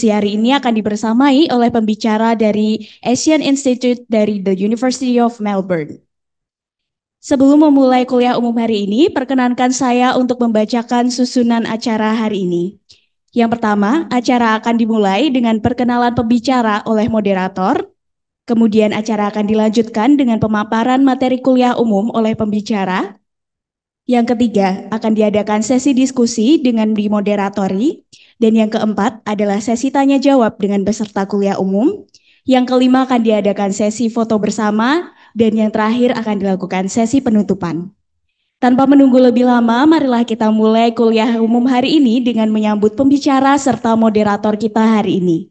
hari ini akan dibersamai oleh pembicara dari Asian Institute dari The University of Melbourne. Sebelum memulai kuliah umum hari ini, perkenankan saya untuk membacakan susunan acara hari ini. Yang pertama, acara akan dimulai dengan perkenalan pembicara oleh moderator. Kemudian acara akan dilanjutkan dengan pemaparan materi kuliah umum oleh pembicara. Yang ketiga, akan diadakan sesi diskusi dengan dimoderatori. Dan yang keempat adalah sesi tanya jawab dengan peserta kuliah umum. Yang kelima akan diadakan sesi foto bersama. Dan yang terakhir akan dilakukan sesi penutupan. Tanpa menunggu lebih lama, marilah kita mulai kuliah umum hari ini dengan menyambut pembicara serta moderator kita hari ini.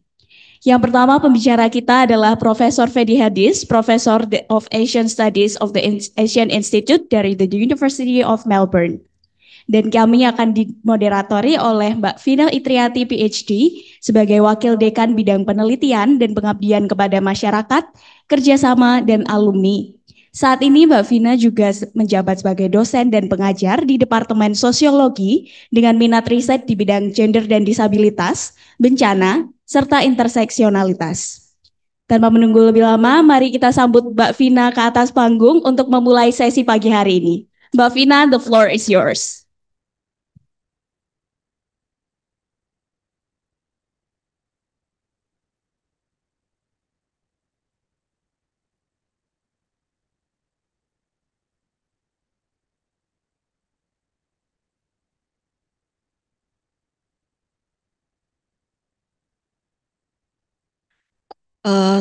Yang pertama pembicara kita adalah Profesor Fedi Hadis, Professor of Asian Studies of the Asian Institute dari the University of Melbourne. Dan kami akan dimoderatori oleh Mbak Vina Itriati PhD sebagai Wakil Dekan Bidang Penelitian dan Pengabdian kepada Masyarakat, Kerjasama, dan Alumni. Saat ini Mbak Vina juga menjabat sebagai dosen dan pengajar di Departemen Sosiologi dengan minat riset di bidang gender dan disabilitas, bencana, serta interseksionalitas. Tanpa menunggu lebih lama, mari kita sambut Mbak Vina ke atas panggung untuk memulai sesi pagi hari ini. Mbak Vina, the floor is yours.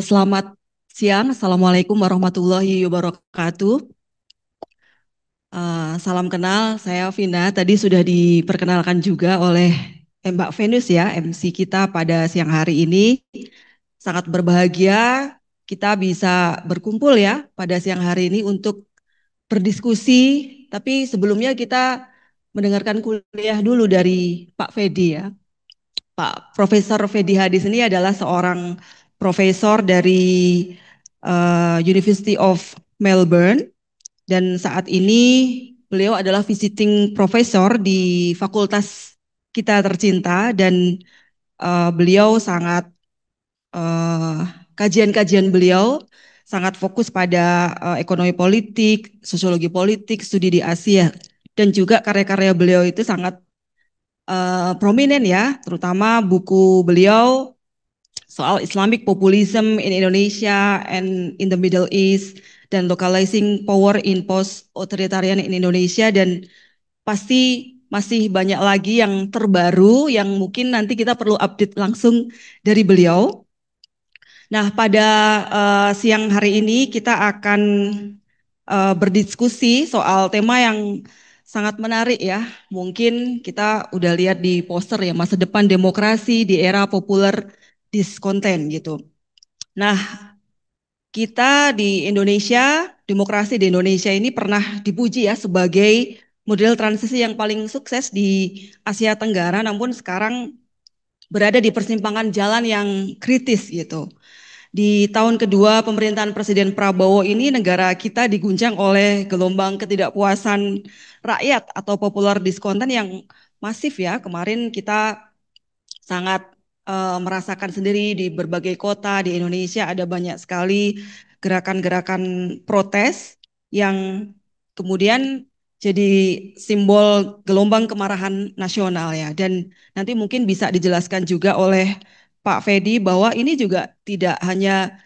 Selamat siang, Assalamualaikum warahmatullahi wabarakatuh. Salam kenal, saya Vina. Tadi sudah diperkenalkan juga oleh Mbak Venus ya, MC kita pada siang hari ini. Sangat berbahagia kita bisa berkumpul ya pada siang hari ini untuk berdiskusi. Tapi sebelumnya kita mendengarkan kuliah dulu dari Pak Fedi ya. Pak Profesor Fedi Hadis ini adalah seorang profesor dari University of Melbourne dan saat ini beliau adalah visiting professor di fakultas kita tercinta dan beliau sangat kajian-kajian beliau sangat fokus pada ekonomi politik, sosiologi politik, studi di Asia dan juga karya-karya beliau itu sangat prominent ya, terutama buku beliau soal Islamic populism in Indonesia and in the Middle East dan localizing power in post-authoritarian in Indonesia dan pasti masih banyak lagi yang terbaru yang mungkin nanti kita perlu update langsung dari beliau. Nah, pada siang hari ini kita akan berdiskusi soal tema yang sangat menarik ya. Mungkin kita udah lihat di poster ya, masa depan demokrasi di era populer diskonten gitu. Nah, kita di Indonesia, demokrasi di Indonesia ini pernah dipuji ya sebagai model transisi yang paling sukses di Asia Tenggara, namun sekarang berada di persimpangan jalan yang kritis gitu. Di tahun kedua pemerintahan Presiden Prabowo ini negara kita diguncang oleh gelombang ketidakpuasan rakyat atau popular diskonten yang masif ya. Kemarin kita sangat merasakan sendiri di berbagai kota di Indonesia ada banyak sekali gerakan-gerakan protes yang kemudian jadi simbol gelombang kemarahan nasional ya. Dan nanti mungkin bisa dijelaskan juga oleh Pak Fedi bahwa ini juga tidak hanya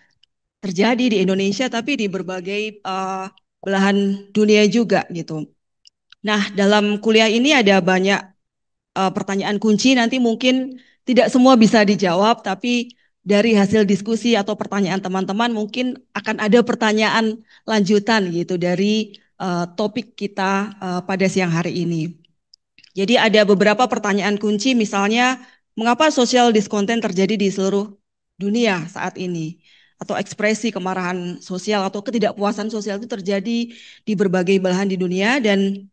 terjadi di Indonesia tapi di berbagai belahan dunia juga gitu. Nah, dalam kuliah ini ada banyak pertanyaan kunci, nanti mungkin tidak semua bisa dijawab, tapi dari hasil diskusi atau pertanyaan teman-teman mungkin akan ada pertanyaan lanjutan gitu dari topik kita pada siang hari ini. Jadi ada beberapa pertanyaan kunci, misalnya mengapa social discontent terjadi di seluruh dunia saat ini? Atau ekspresi kemarahan sosial atau ketidakpuasan sosial itu terjadi di berbagai belahan di dunia dan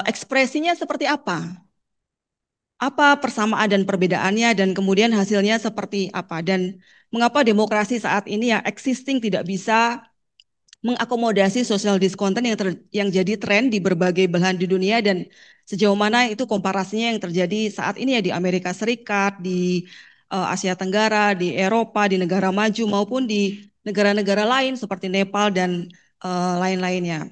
ekspresinya seperti apa? Apa persamaan dan perbedaannya dan kemudian hasilnya seperti apa? Dan mengapa demokrasi saat ini yang existing tidak bisa mengakomodasi social discontent yang jadi tren di berbagai belahan di dunia dan sejauh mana itu komparasinya yang terjadi saat ini ya di Amerika Serikat, di Asia Tenggara, di Eropa, di negara maju maupun di negara-negara lain seperti Nepal dan lain-lainnya.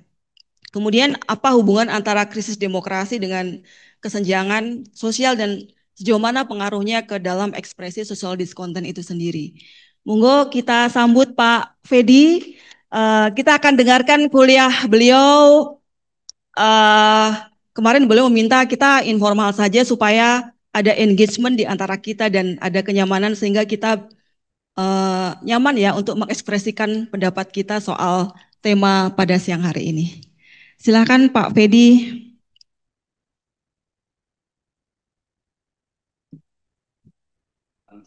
Kemudian apa hubungan antara krisis demokrasi dengan kesenjangan sosial dan sejauh mana pengaruhnya ke dalam ekspresi social discontent itu sendiri. Monggo kita sambut Pak Fedi. Kita akan dengarkan kuliah beliau. Kemarin beliau meminta kita informal saja supaya ada engagement di antara kita dan ada kenyamanan sehingga kita nyaman ya untuk mengekspresikan pendapat kita soal tema pada siang hari ini. Silakan Pak Fedi.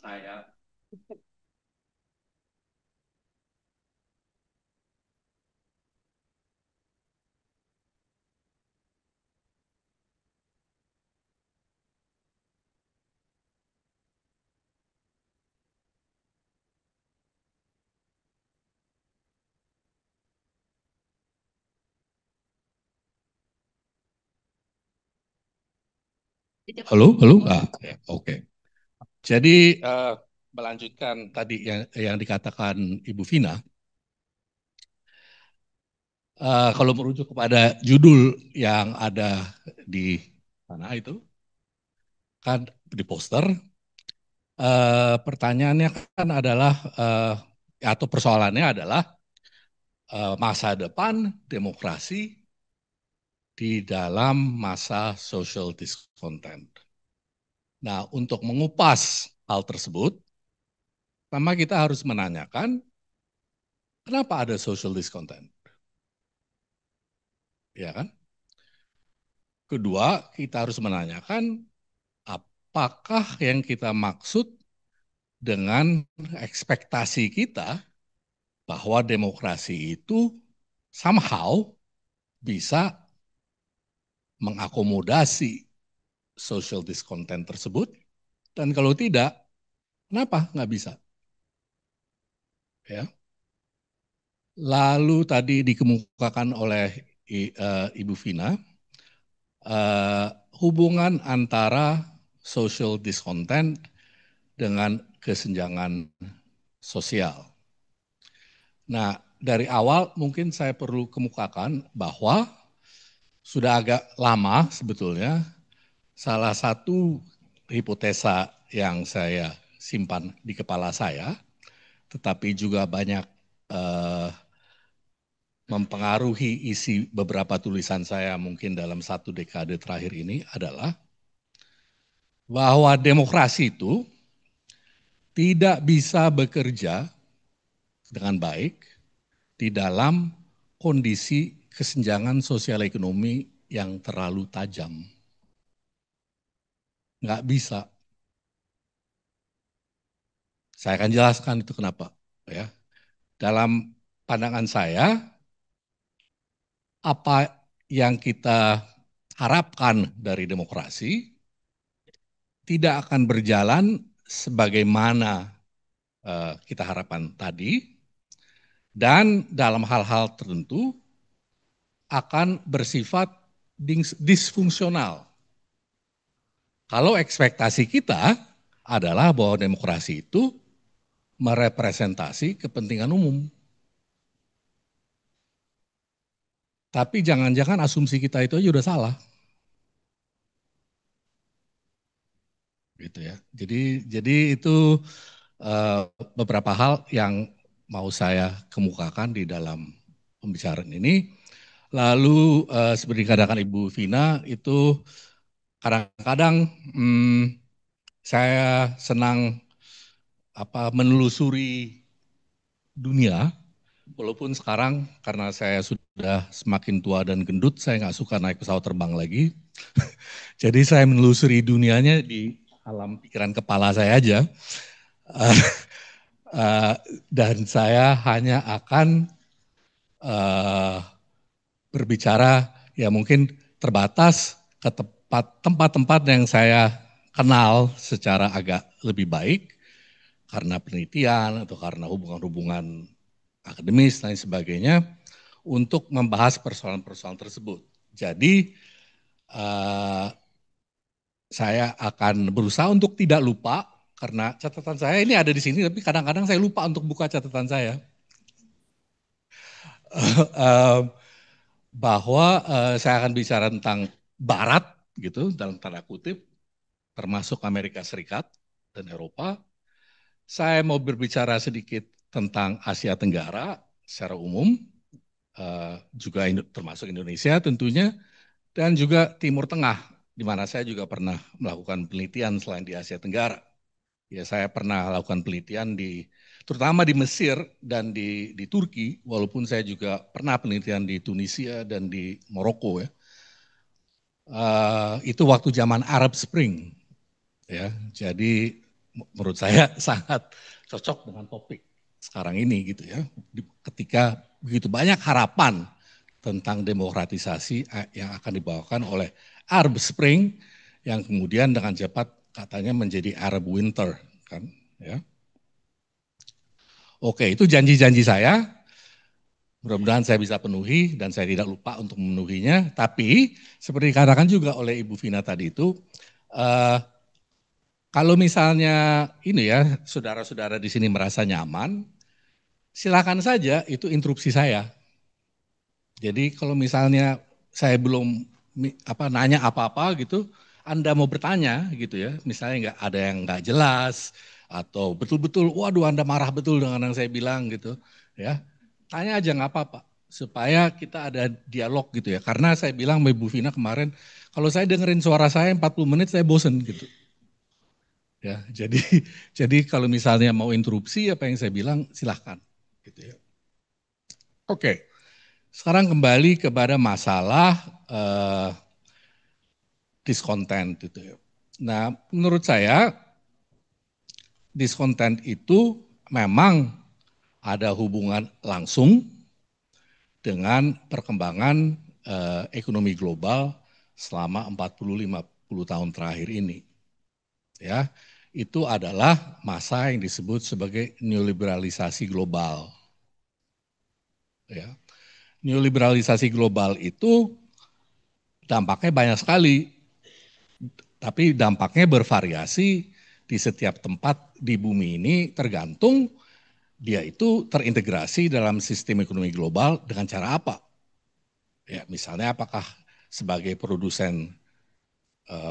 Saya. Halo, halo. Ya, oke. Jadi melanjutkan tadi yang dikatakan Ibu Vina, kalau merujuk kepada judul yang ada di sana itu, kan di poster, pertanyaannya kan adalah atau persoalannya adalah masa depan demokrasi di dalam masa social discontent. Nah, untuk mengupas hal tersebut, pertama kita harus menanyakan kenapa ada social discontent. Ya kan? Kedua, kita harus menanyakan apakah yang kita maksud dengan ekspektasi kita bahwa demokrasi itu somehow bisa mengakomodasi social discontent tersebut, dan kalau tidak, kenapa nggak bisa? Ya. Lalu tadi dikemukakan oleh Ibu Vina, hubungan antara social discontent dengan kesenjangan sosial. Nah, dari awal mungkin saya perlu kemukakan bahwa sudah agak lama sebetulnya salah satu hipotesa yang saya simpan di kepala saya, tetapi juga banyak mempengaruhi isi beberapa tulisan saya mungkin dalam 1 dekade terakhir ini adalah bahwa demokrasi itu tidak bisa bekerja dengan baik di dalam kondisi kesenjangan sosial ekonomi yang terlalu tajam. Nggak bisa. Saya akan jelaskan itu kenapa. Ya. Dalam pandangan saya, apa yang kita harapkan dari demokrasi tidak akan berjalan sebagaimana kita harapkan tadi, dan dalam hal-hal tertentu akan bersifat disfungsional. Kalau ekspektasi kita adalah bahwa demokrasi itu merepresentasi kepentingan umum. Tapi jangan-jangan asumsi kita itu aja udah salah. Gitu ya. Jadi itu beberapa hal yang mau saya kemukakan di dalam pembicaraan ini. Lalu seperti dikatakan Ibu Vina, itu kadang-kadang saya senang menelusuri dunia, walaupun sekarang karena saya sudah semakin tua dan gendut, saya nggak suka naik pesawat terbang lagi. Jadi saya menelusuri dunianya di alam pikiran kepala saya aja. Dan saya hanya akan berbicara ya mungkin terbatas ke tempat-tempat yang saya kenal secara agak lebih baik karena penelitian atau karena hubungan-hubungan akademis dan lain sebagainya untuk membahas persoalan-persoalan tersebut. Jadi saya akan berusaha untuk tidak lupa karena catatan saya ini ada di sini, tapi kadang-kadang saya lupa untuk buka catatan saya. Bahwa saya akan bicara tentang Barat, gitu, dalam tanda kutip, termasuk Amerika Serikat dan Eropa. Saya mau berbicara sedikit tentang Asia Tenggara secara umum, juga termasuk Indonesia tentunya, dan juga Timur Tengah, di mana saya juga pernah melakukan penelitian selain di Asia Tenggara. Ya, saya pernah lakukan penelitian terutama di Mesir dan di Turki, walaupun saya juga pernah penelitian di Tunisia dan di Maroko ya. Itu waktu zaman Arab Spring, ya. Jadi menurut saya sangat cocok dengan topik sekarang ini gitu ya. Ketika begitu banyak harapan tentang demokratisasi yang akan dibawakan oleh Arab Spring yang kemudian dengan cepat katanya menjadi Arab Winter kan ya. Oke, itu janji-janji saya. Mudah-mudahan saya bisa penuhi dan saya tidak lupa untuk memenuhinya. Tapi seperti dikatakan juga oleh Ibu Vina tadi itu, kalau misalnya ini ya, saudara-saudara di sini merasa nyaman, silakan saja itu interupsi saya. Jadi kalau misalnya saya belum nanya apa-apa gitu, Anda mau bertanya gitu ya, misalnya nggak ada yang nggak jelas atau betul-betul, waduh Anda marah betul dengan yang saya bilang gitu, ya tanya aja nggak apa-apa supaya kita ada dialog gitu ya. Karena saya bilang sama Ibu Vina kemarin, kalau saya dengerin suara saya 40 menit saya bosen gitu. Ya, jadi kalau misalnya mau interupsi apa yang saya bilang silahkan gitu ya. Oke. Sekarang kembali kepada masalah discontent itu ya. Nah, menurut saya discontent itu memang ada hubungan langsung dengan perkembangan ekonomi global selama 40-50 tahun terakhir ini. Ya, itu adalah masa yang disebut sebagai neoliberalisasi global. Ya. Neoliberalisasi global itu dampaknya banyak sekali. Tapi dampaknya bervariasi di setiap tempat di bumi ini tergantung dia itu terintegrasi dalam sistem ekonomi global dengan cara apa. Ya, misalnya apakah sebagai produsen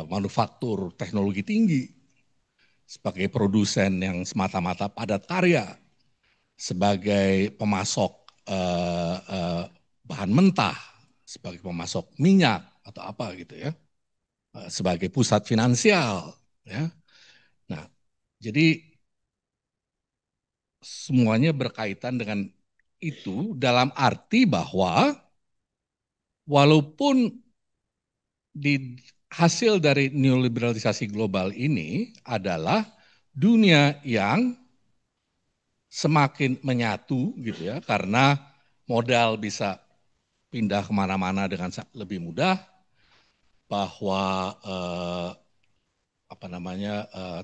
manufaktur teknologi tinggi, sebagai produsen yang semata-mata padat karya, sebagai pemasok bahan mentah, sebagai pemasok minyak atau apa gitu ya, sebagai pusat finansial, ya. Nah, jadi semuanya berkaitan dengan itu dalam arti bahwa walaupun di hasil dari neoliberalisasi global ini adalah dunia yang semakin menyatu gitu ya, karena modal bisa pindah kemana-mana dengan lebih mudah, bahwa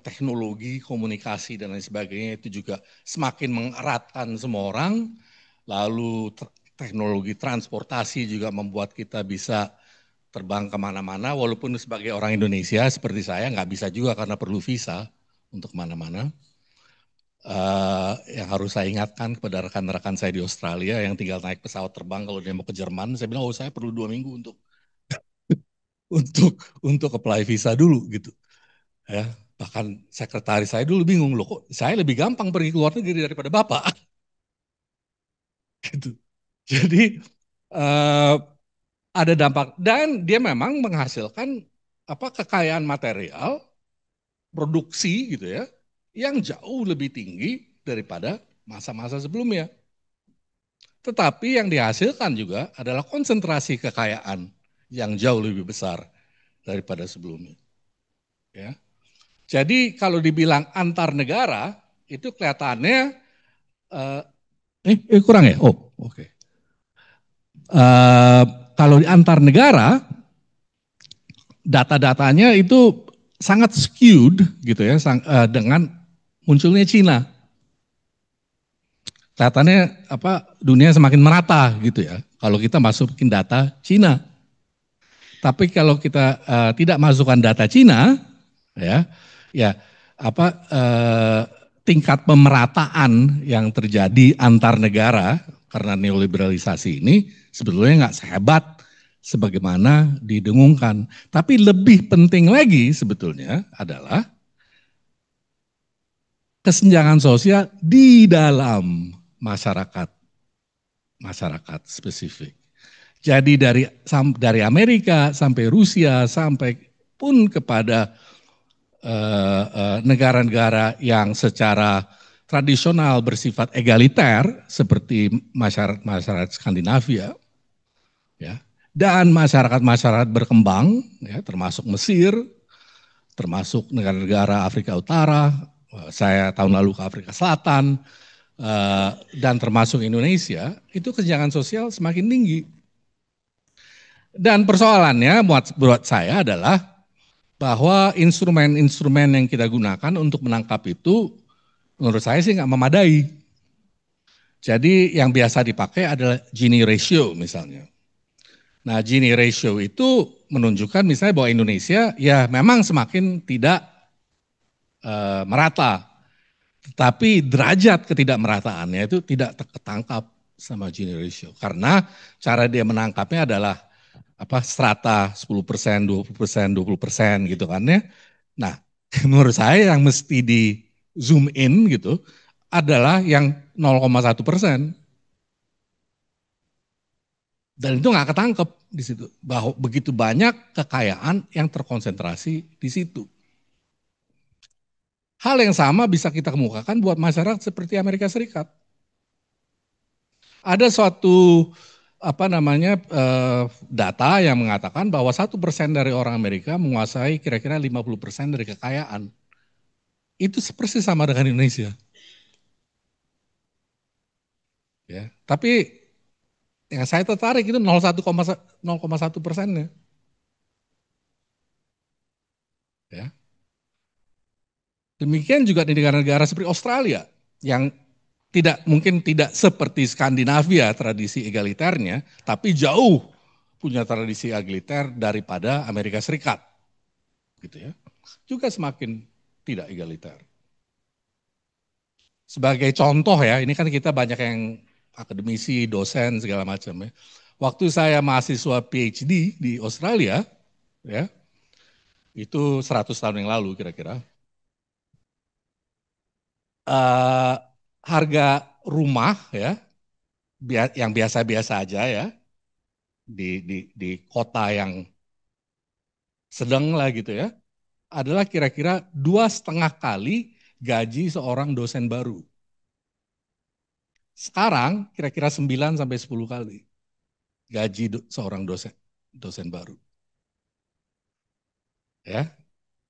teknologi, komunikasi dan lain sebagainya itu juga semakin mengeratkan semua orang, lalu teknologi transportasi juga membuat kita bisa terbang kemana-mana, walaupun sebagai orang Indonesia seperti saya nggak bisa juga karena perlu visa untuk kemana-mana. Yang harus saya ingatkan kepada rekan-rekan saya di Australia yang tinggal naik pesawat terbang kalau dia mau ke Jerman, saya bilang, oh saya perlu 2 minggu untuk apply visa dulu gitu. Ya, bahkan sekretaris saya dulu bingung, loh kok saya lebih gampang pergi ke luar negeri daripada Bapak. Gitu. Jadi ada dampak dan dia memang menghasilkan kekayaan material, produksi gitu ya, yang jauh lebih tinggi daripada masa-masa sebelumnya. Tetapi yang dihasilkan juga adalah konsentrasi kekayaan yang jauh lebih besar daripada sebelumnya. Ya. Jadi kalau dibilang antar negara itu kelihatannya kurang ya? Oh, oke. Okay. Kalau di antar negara data-datanya itu sangat skewed gitu ya dengan munculnya Cina. Kelihatannya dunia semakin merata gitu ya. Kalau kita masukin data Cina. Tapi kalau kita tidak masukkan data Cina, ya tingkat pemerataan yang terjadi antar negara karena neoliberalisasi ini sebetulnya nggak sehebat sebagaimana didengungkan. Tapi lebih penting lagi sebetulnya adalah kesenjangan sosial di dalam masyarakat spesifik. Jadi dari Amerika sampai Rusia sampai pun kepada negara-negara yang secara tradisional bersifat egaliter seperti masyarakat Skandinavia, ya, dan masyarakat berkembang, ya, termasuk Mesir, termasuk negara-negara Afrika Utara. Saya tahun lalu ke Afrika Selatan. Dan termasuk Indonesia, itu kesenjangan sosial semakin tinggi. Dan persoalannya buat saya adalah bahwa instrumen-instrumen yang kita gunakan untuk menangkap itu menurut saya sih nggak memadai. Jadi yang biasa dipakai adalah Gini ratio misalnya. Nah Gini ratio itu menunjukkan misalnya bahwa Indonesia ya memang semakin tidak merata. Tetapi derajat ketidakmerataannya itu tidak tertangkap sama Gini ratio. Karena cara dia menangkapnya adalah strata 10%, 20%, 20% gitu kan ya. Nah, menurut saya yang mesti di zoom in gitu adalah yang 0,1%. Dan itu nggak ketangkep di situ. Bahwa begitu banyak kekayaan yang terkonsentrasi di situ. Hal yang sama bisa kita kemukakan buat masyarakat seperti Amerika Serikat. Ada suatu data yang mengatakan bahwa 1% dari orang Amerika menguasai kira-kira 50% dari kekayaan. Itu persis sama dengan Indonesia. Ya, tapi yang saya tertarik itu 0,1%-nya. Ya. Demikian juga di negara-negara seperti Australia yang mungkin tidak seperti Skandinavia tradisi egaliternya, tapi jauh punya tradisi egaliter daripada Amerika Serikat. Gitu ya. Juga semakin tidak egaliter. Sebagai contoh ya, ini kan kita banyak yang akademisi, dosen segala macam ya. Waktu saya mahasiswa PhD di Australia, ya, itu 100 tahun yang lalu kira-kira. Harga rumah ya, yang biasa-biasa aja ya, di kota yang sedang lah gitu ya, adalah kira-kira 2,5 kali gaji seorang dosen baru. Sekarang kira-kira 9 sampai 10 kali gaji seorang dosen baru. Ya.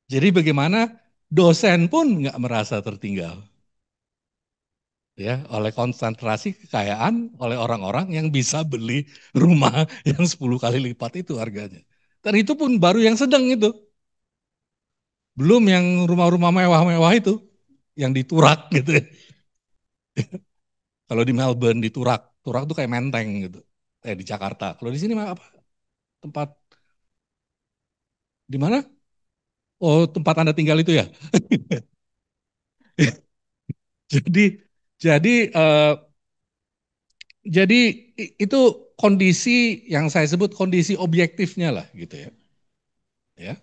Jadi bagaimana dosen pun nggak merasa tertinggal. Ya, oleh konsentrasi kekayaan oleh orang-orang yang bisa beli rumah yang 10 kali lipat itu harganya. Dan itu pun baru yang sedang itu. Belum yang rumah-rumah mewah-mewah itu yang diturak gitu ya. Kalau di Melbourne diturak tuh kayak menteng gitu. Kayak di Jakarta. Kalau di sini apa? Tempat di mana? Oh, tempat Anda tinggal itu ya. Jadi itu kondisi yang saya sebut kondisi objektifnya lah gitu ya. Ya.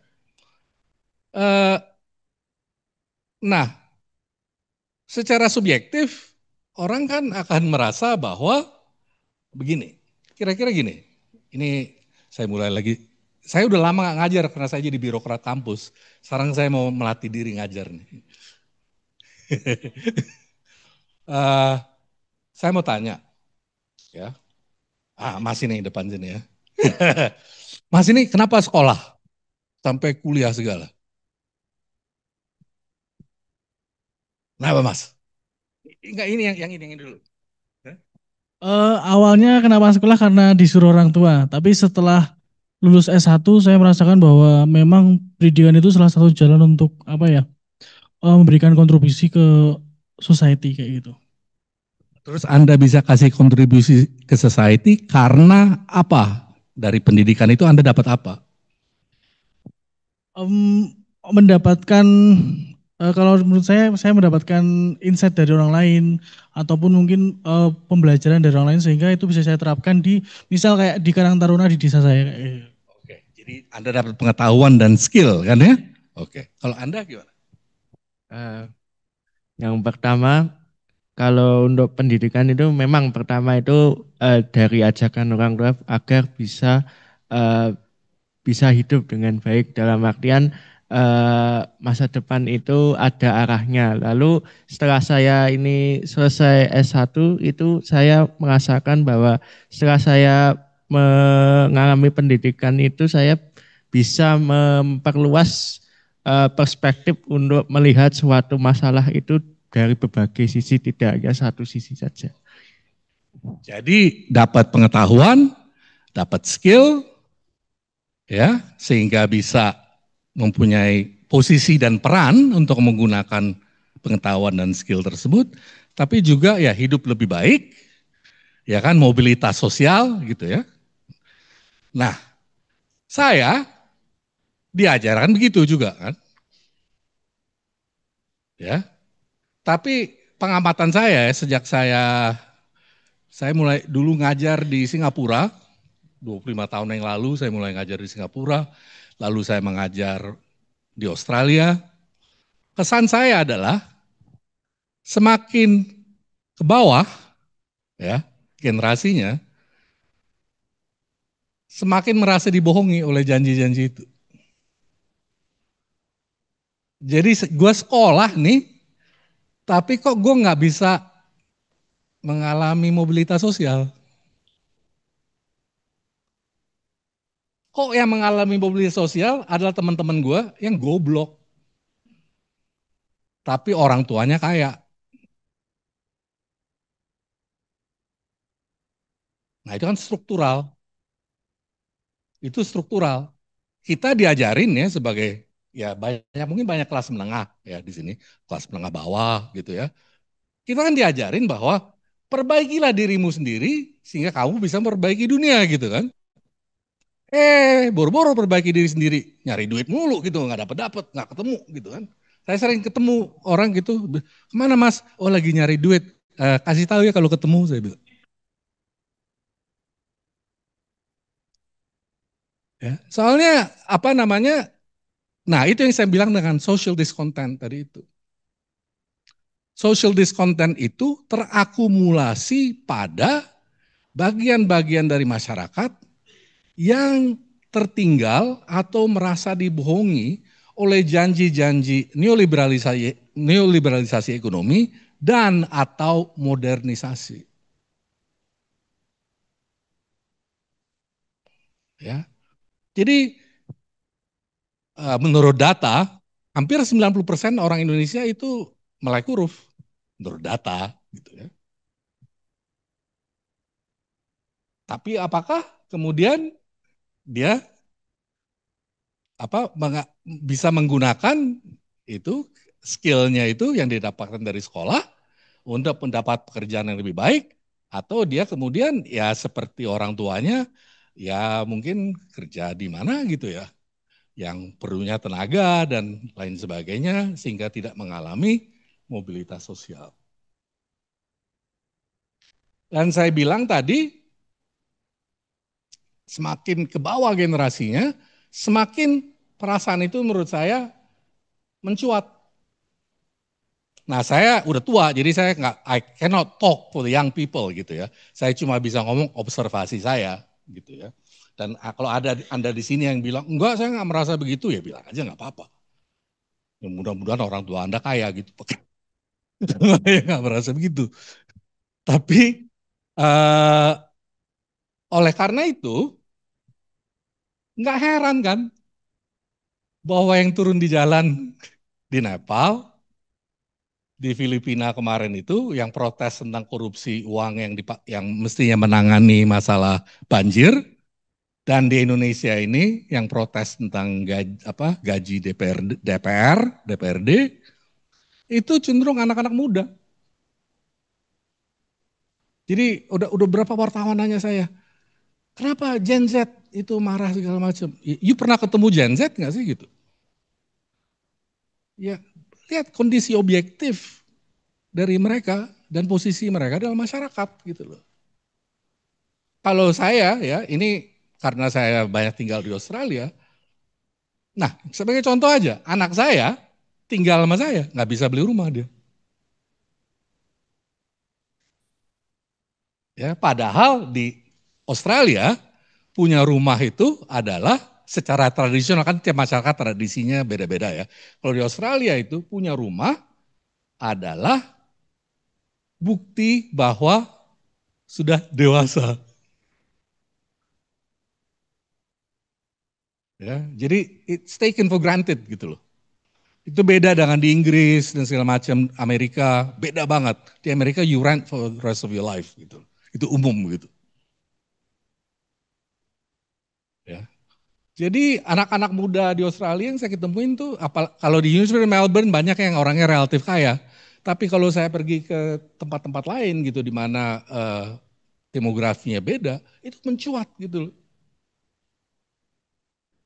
Nah, secara subjektif orang kan akan merasa bahwa begini, kira-kira gini. Ini saya mulai lagi. Saya udah lama gak ngajar karena saya jadi birokrat kampus. Sekarang saya mau melatih diri ngajar nih. Saya mau tanya, ya. Mas ini depan sini ya. Mas ini kenapa sekolah sampai kuliah segala? Kenapa Mas? Enggak ini yang ini dulu. Awalnya kenapa sekolah karena disuruh orang tua, tapi setelah lulus S1 saya merasakan bahwa memang pendidikan itu salah satu jalan untuk memberikan kontribusi ke society kayak gitu. Terus Anda bisa kasih kontribusi ke society karena apa? Dari pendidikan itu Anda dapat apa? Mendapatkan Kalau menurut saya mendapatkan insight dari orang lain ataupun mungkin pembelajaran dari orang lain sehingga itu bisa saya terapkan di misal kayak di Karang Taruna di desa saya. Oke, jadi Anda dapat pengetahuan dan skill kan ya? Oke, kalau Anda gimana? Yang pertama, kalau untuk pendidikan itu memang pertama itu dari ajakan orang tua agar eh, bisa hidup dengan baik dalam artian masa depan itu ada arahnya. Lalu setelah saya ini selesai S1 itu saya merasakan bahwa setelah saya mengalami pendidikan itu saya bisa memperluas perspektif untuk melihat suatu masalah itu dari berbagai sisi, tidak hanya satu sisi saja. Jadi dapat pengetahuan, dapat skill, ya, sehingga bisa mempunyai posisi dan peran untuk menggunakan pengetahuan dan skill tersebut, tapi juga ya hidup lebih baik, ya kan, mobilitas sosial gitu ya. Nah, saya diajarkan begitu juga kan, ya. Tapi pengamatan saya sejak saya mulai dulu ngajar di Singapura, 25 tahun yang lalu saya mulai ngajar di Singapura, lalu saya mengajar di Australia. Kesan saya adalah semakin ke bawah ya generasinya semakin merasa dibohongi oleh janji-janji itu. Jadi gue sekolah nih, tapi kok gue nggak bisa mengalami mobilitas sosial. Kok yang mengalami mobilitas sosial adalah teman-teman gue yang goblok. Tapi orang tuanya kaya. Nah itu kan struktural. Itu struktural. Kita diajarin ya sebagai, ya banyak mungkin banyak kelas menengah ya di sini. Kelas menengah bawah gitu ya. Kita kan diajarin bahwa perbaikilah dirimu sendiri sehingga kamu bisa memperbaiki dunia gitu kan. Boro-boro perbaiki diri sendiri, nyari duit mulu gitu, nggak dapet, nggak ketemu gitu kan. Saya sering ketemu orang gitu, kemana mas? Oh lagi nyari duit, kasih tahu ya kalau ketemu saya bilang. Ya, soalnya apa namanya? Nah itu yang saya bilang dengan social discontent tadi itu. Social discontent itu terakumulasi pada bagian-bagian dari masyarakat yang tertinggal atau merasa dibohongi oleh janji-janji neoliberalisasi ekonomi dan atau modernisasi. Ya. Jadi menurut data hampir 90% orang Indonesia itu melek huruf menurut data gitu ya. Tapi apakah kemudian dia bisa menggunakan itu skillnya itu yang didapatkan dari sekolah untuk mendapat pekerjaan yang lebih baik, atau dia kemudian ya seperti orang tuanya ya mungkin kerja di mana gitu ya yang perlunya tenaga dan lain sebagainya sehingga tidak mengalami mobilitas sosial. Dan saya bilang tadi semakin ke bawah generasinya semakin perasaan itu menurut saya mencuat. Nah saya udah tua, jadi saya I cannot talk for the young people gitu ya. Saya cuma bisa ngomong observasi saya gitu ya. Dan kalau ada Anda di sini yang bilang, enggak saya nggak merasa begitu, ya bilang aja nggak apa-apa. Ya, mudah-mudahan orang tua Anda kaya gitu. Saya nggak merasa begitu. Tapi eh, oleh karena itu, nggak heran kan bahwa yang turun di jalan di Nepal, di Filipina kemarin itu yang protes tentang korupsi uang yang mestinya menangani masalah banjir, dan di Indonesia ini yang protes tentang gaji DPRD itu cenderung anak-anak muda. Jadi udah berapa wartawan nanya saya, kenapa Gen Z itu marah segala macam? You pernah ketemu Gen Z nggak sih gitu? Ya lihat kondisi objektif dari mereka dan posisi mereka dalam masyarakat gitu loh. Kalau saya ya, ini karena saya banyak tinggal di Australia. Nah, sebagai contoh aja, anak saya tinggal sama saya, nggak bisa beli rumah dia. Ya, padahal di Australia punya rumah itu adalah secara tradisional, kan tiap masyarakat tradisinya beda-beda ya. Kalau di Australia itu punya rumah adalah bukti bahwa sudah dewasa. Ya, jadi it's taken for granted gitu loh. Itu beda dengan di Inggris dan segala macam, Amerika beda banget. Di Amerika you rent for the rest of your life gitu. Itu umum gitu. Ya. Jadi anak-anak muda di Australia yang saya ketemuin tuh, kalau di University of Melbourne banyak yang orangnya relatif kaya. Tapi kalau saya pergi ke tempat-tempat lain gitu di mana demografinya beda, itu mencuat gitu loh.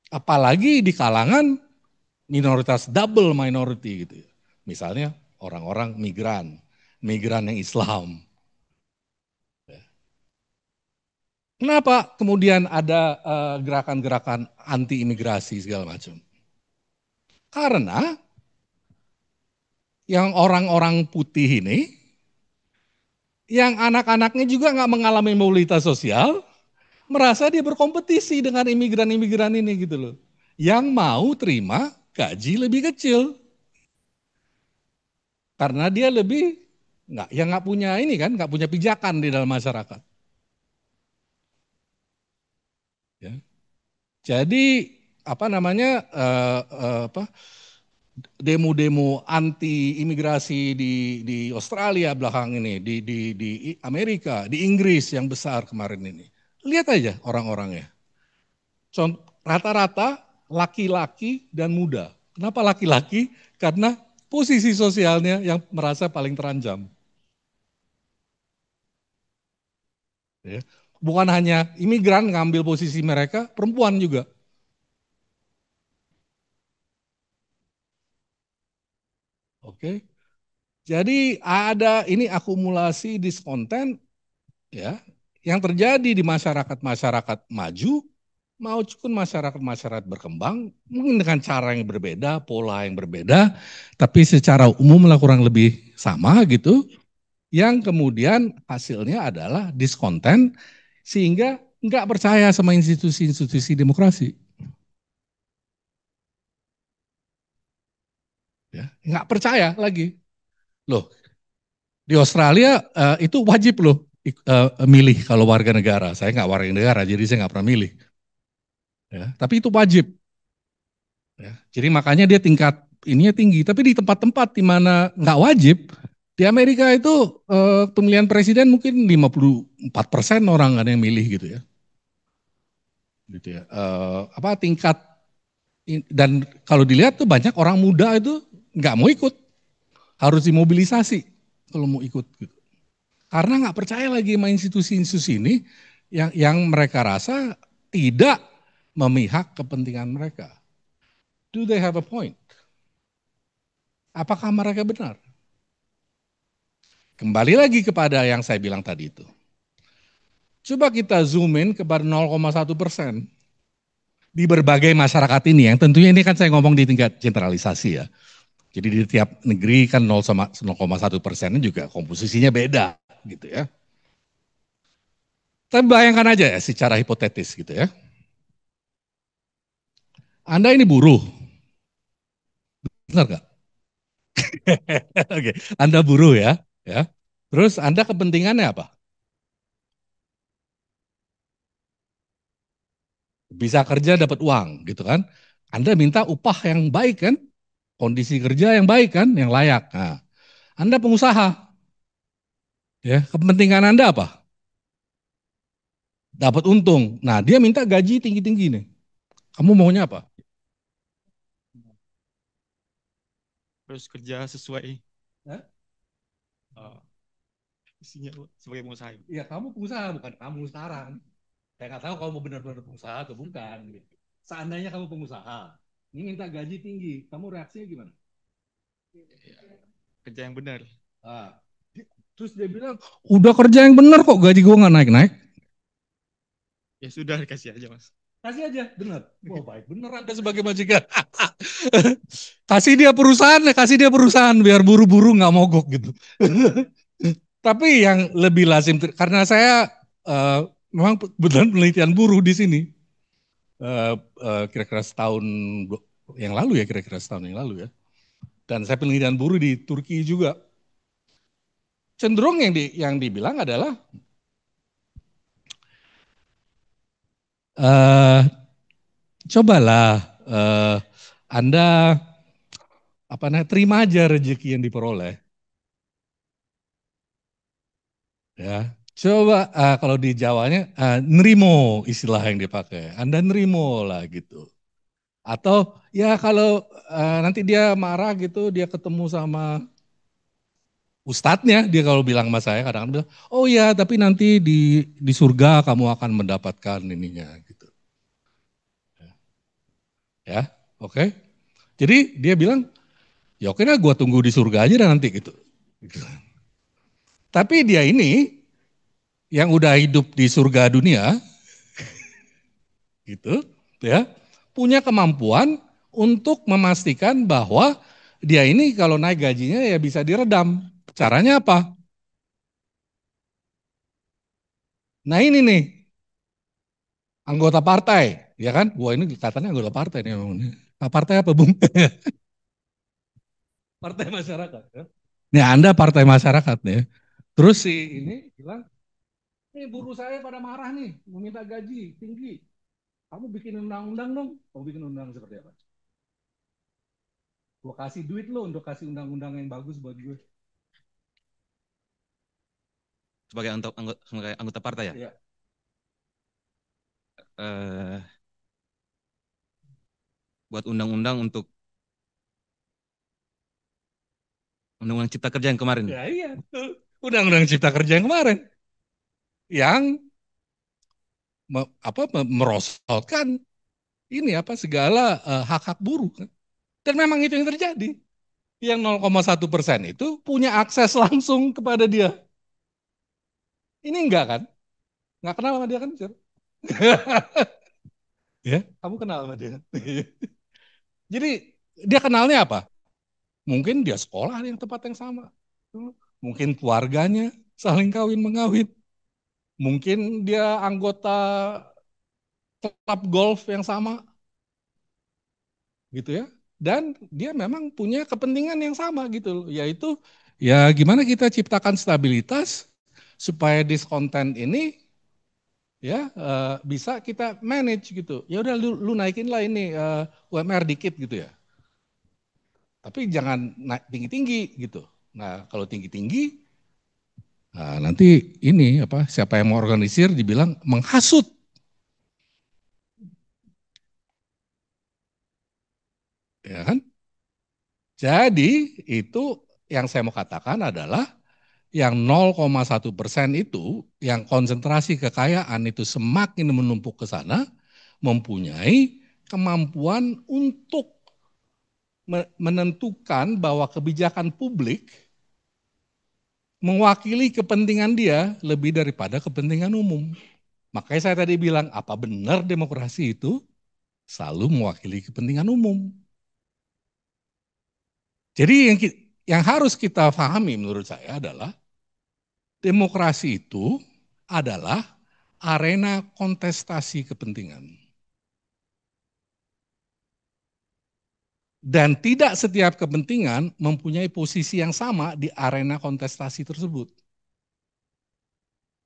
Apalagi di kalangan minoritas double minority gitu ya. Misalnya orang-orang migran, migran yang Islam. Kenapa kemudian ada gerakan-gerakan anti imigrasi segala macam? Karena yang orang-orang putih ini, yang anak-anaknya juga nggak mengalami mobilitas sosial, merasa dia berkompetisi dengan imigran-imigran ini gitu loh. Yang mau terima gaji lebih kecil. Karena dia lebih nggak punya ini kan, nggak punya pijakan di dalam masyarakat. Ya. Jadi apa namanya demo-demo anti imigrasi di Australia belakang ini, di Amerika, di Inggris yang besar kemarin ini. Lihat aja orang-orangnya. Rata-rata laki-laki dan muda. Kenapa laki-laki? Karena posisi sosialnya yang merasa paling terancam. Ya. Bukan hanya imigran ngambil posisi mereka, perempuan juga. Oke. Jadi ada ini akumulasi diskonten ya yang terjadi di masyarakat-masyarakat maju maupun masyarakat-masyarakat berkembang mungkin dengan cara yang berbeda, pola yang berbeda, tapi secara umum lah kurang lebih sama gitu. Yang kemudian hasilnya adalah diskonten sehingga nggak percaya sama institusi-institusi demokrasi. Ya, nggak percaya lagi. Loh, di Australia itu wajib loh milih kalau warga negara. Saya nggak warga negara, jadi saya nggak pernah milih. Ya, tapi itu wajib. Ya, jadi makanya dia tingkat ininya tinggi. Tapi di tempat-tempat di mana nggak wajib, di Amerika itu pemilihan presiden mungkin 54% orang ada yang milih gitu ya. Gitu ya. Apa tingkat dan kalau dilihat tuh banyak orang muda itu nggak mau ikut, harus dimobilisasi kalau mau ikut gitu. Karena nggak percaya lagi sama institusi-institusi ini yang mereka rasa tidak memihak kepentingan mereka. Do they have a point? Apakah mereka benar? Kembali lagi kepada yang saya bilang tadi itu. Coba kita zoom in kepada 0,1% di berbagai masyarakat ini, yang tentunya ini kan saya ngomong di tingkat generalisasi ya. Jadi di tiap negeri kan 0,1% juga komposisinya beda gitu ya. Tapi bayangkan aja ya secara hipotetis gitu ya. Anda ini buruh, benar gak? Oke, Anda buruh ya. Terus Anda kepentingannya apa? Bisa kerja dapat uang gitu kan. Anda minta upah yang baik kan, kondisi kerja yang baik kan, yang layak. Nah, Anda pengusaha, ya kepentingan Anda apa? Dapat untung. Nah, dia minta gaji tinggi-tinggi nih. Kamu maunya apa? Terus kerja sesuai Hah? isinya sebagai pengusaha. Iya, kamu pengusaha, bukan kamu sekarang. Saya nggak tahu kamu benar-benar pengusaha atau bukan. Gitu. Seandainya kamu pengusaha, ini minta gaji tinggi, kamu reaksinya gimana? Kerja yang benar. Terus dia bilang, udah kerja yang benar kok gaji gue nggak naik-naik. Ya sudah, dikasih aja Mas. Kasih aja, benar. Wah baik, bener Anda sebagai majikan. kasih dia perusahaan biar buru-buru nggak mogok gitu. Tapi yang lebih lazim, karena saya memang kebetulan penelitian buruh di sini. Kira-kira setahun yang lalu ya. Dan saya penelitian buruh di Turki juga. Cenderung yang dibilang adalah cobalah Anda terima aja rezeki yang diperoleh. Ya, coba kalau di Jawanya nerimo istilah yang dipakai. Anda nerimo lah gitu. Atau ya kalau nanti dia marah gitu, dia ketemu sama ustadznya, dia kalau bilang sama saya kadang-kadang bilang, oh ya tapi nanti di surga kamu akan mendapatkan ininya gitu. Ya, oke. Jadi dia bilang, ya oke lah gue tunggu di surga aja dah nanti gitu. Tapi dia ini yang udah hidup di surga dunia, gitu, ya, punya kemampuan untuk memastikan bahwa dia ini kalau naik gajinya ya bisa diredam. Caranya apa? Nah ini nih, anggota partai, ya kan? Wah ini katanya anggota partai nih. Partai apa Bung? Partai masyarakat. Ya? Nih Anda partai masyarakat nih. Terus si ini bilang, nih buruh saya pada marah nih, meminta gaji tinggi. Kamu bikin undang-undang dong. Kamu bikin undang seperti apa? Gue kasih duit lo untuk kasih undang-undang yang bagus buat gue. Sebagai anggota partai ya? Iya. Buat undang-undang untuk undang-undang cipta kerja yang kemarin. Ya iya, betul. Undang-undang cipta kerja yang kemarin. Yang merosotkan ini segala hak-hak buruh. Dan memang itu yang terjadi. Yang 0,1% itu punya akses langsung kepada dia. Ini enggak kan? Enggak kenal sama dia kan? Ya, kamu kenal sama dia. Jadi dia kenalnya apa? Mungkin dia sekolah di tempat yang sama. Mungkin keluarganya saling kawin-mengawin. Mungkin dia anggota klub golf yang sama. Gitu ya. Dan dia memang punya kepentingan yang sama gitu, yaitu ya gimana kita ciptakan stabilitas supaya diskonten ini ya bisa kita manage gitu. Ya udah lu naikin lah ini UMR dikit gitu ya. Tapi jangan naik tinggi-tinggi gitu. Nah, kalau tinggi-tinggi nanti ini siapa yang mau organisir dibilang menghasut. Ya kan? Jadi itu yang saya mau katakan adalah yang 0,1% itu, yang konsentrasi kekayaan itu semakin menumpuk ke sana, mempunyai kemampuan untuk menentukan bahwa kebijakan publik mewakili kepentingan dia lebih daripada kepentingan umum. Makanya saya tadi bilang, apa benar demokrasi itu selalu mewakili kepentingan umum? Jadi yang harus kita pahami menurut saya adalah demokrasi itu adalah arena kontestasi kepentingan. Dan tidak setiap kepentingan mempunyai posisi yang sama di arena kontestasi tersebut.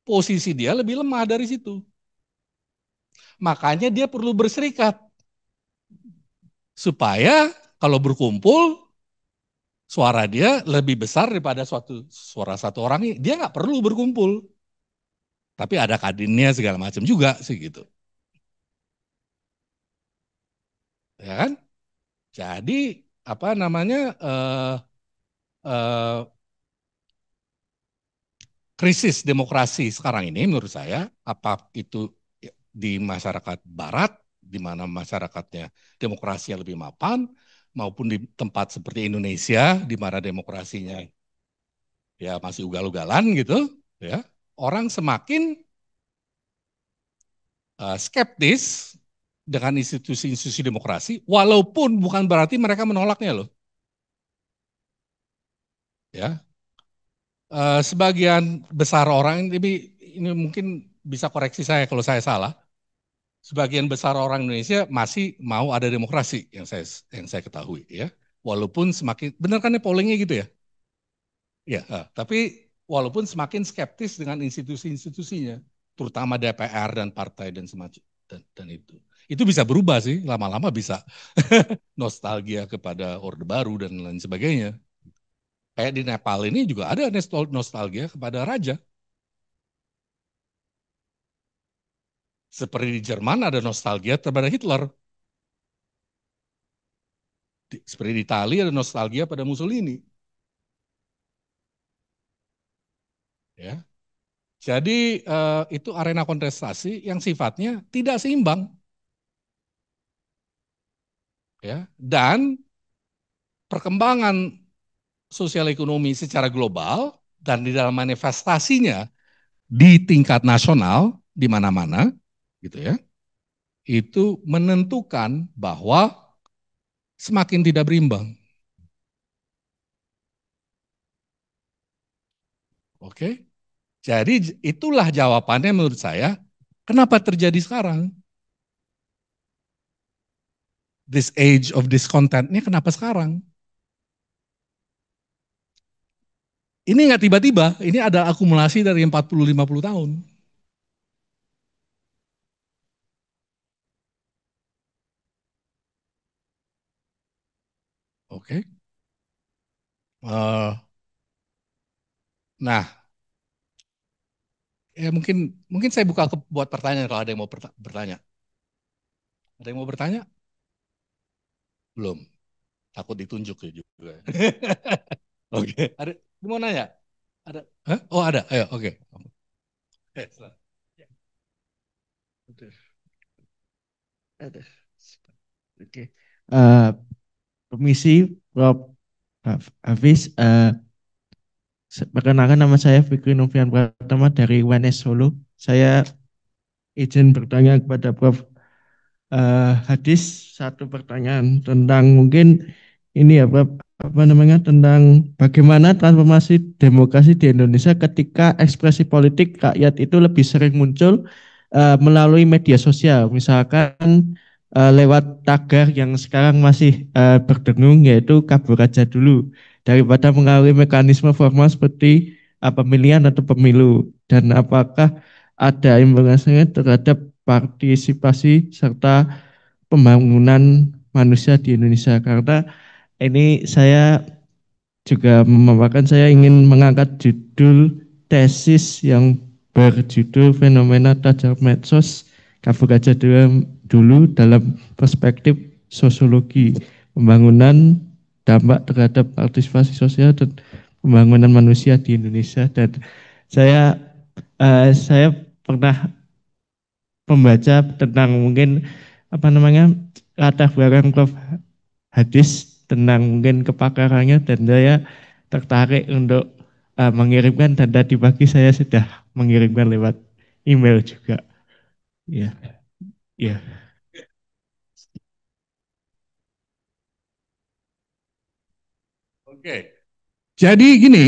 Posisi dia lebih lemah dari situ. Makanya dia perlu berserikat. Supaya kalau berkumpul, suara dia lebih besar daripada suara satu orang ini. Dia nggak perlu berkumpul. Tapi ada kadinnya segala macam juga sih gitu. Ya kan? Jadi krisis demokrasi sekarang ini menurut saya, apa itu di masyarakat barat, di mana masyarakatnya demokrasi yang lebih mapan, maupun di tempat seperti Indonesia di mana demokrasinya ya masih ugal-ugalan gitu, ya orang semakin skeptis dengan institusi-institusi demokrasi, walaupun bukan berarti mereka menolaknya loh. Ya, sebagian besar orang ini mungkin bisa koreksi saya kalau saya salah. Sebagian besar orang Indonesia masih mau ada demokrasi yang saya ketahui ya. Walaupun semakin benar kan ya pollingnya gitu ya. Ya, tapi walaupun semakin skeptis dengan institusi-institusinya, terutama DPR dan partai dan semacam dan itu. Itu bisa berubah sih, lama-lama bisa nostalgia kepada Orde Baru dan lain sebagainya. Kayak di Nepal ini juga ada nostalgia kepada raja. Seperti di Jerman ada nostalgia kepada Hitler. Seperti di Italia ada nostalgia pada Mussolini. Ya. Jadi itu arena kontestasi yang sifatnya tidak seimbang. Ya. Dan perkembangan sosial ekonomi secara global dan di dalam manifestasinya di tingkat nasional di mana-mana gitu ya. Itu menentukan bahwa semakin tidak berimbang. Oke. Jadi itulah jawabannya menurut saya, kenapa terjadi sekarang? This age of discontent ini kenapa sekarang? Ini nggak tiba-tiba, ini ada akumulasi dari 40-50 tahun. Oke. Nah, ya mungkin saya buka buat pertanyaan kalau ada yang mau bertanya. Ada yang mau bertanya? Belum. Takut ditunjuk ya juga. Oke. Ada mau nanya? Ada? Hah? Oh ada. Ayo, oke. Oke. Permisi, Prof. Hafiz. Perkenalkan nama saya Fikri Novian Pratama dari UNS Solo. Saya izin bertanya kepada Prof. Hadis satu pertanyaan tentang mungkin ini ya Prof, apa namanya, tentang bagaimana transformasi demokrasi di Indonesia ketika ekspresi politik rakyat itu lebih sering muncul melalui media sosial, misalkan lewat tagar yang sekarang masih berdengung, yaitu kabur aja dulu daripada mengalami mekanisme formal seperti pemilihan atau pemilu, dan apakah ada imbasnya terhadap partisipasi serta pembangunan manusia di Indonesia. Karena ini saya juga memaparkan, saya ingin mengangkat judul tesis yang berjudul fenomena tajam medsos kabur aja dulu dalam perspektif sosiologi pembangunan, dampak terhadap partisipasi sosial dan pembangunan manusia di Indonesia. Dan saya pernah membaca tentang mungkin apa namanya latar belakang Prof. Hadis tentang mungkin kepakarannya, dan saya tertarik untuk mengirimkan, dan tadi pagi saya sudah mengirimkan lewat email juga. Ya, ya. Oke. Jadi gini,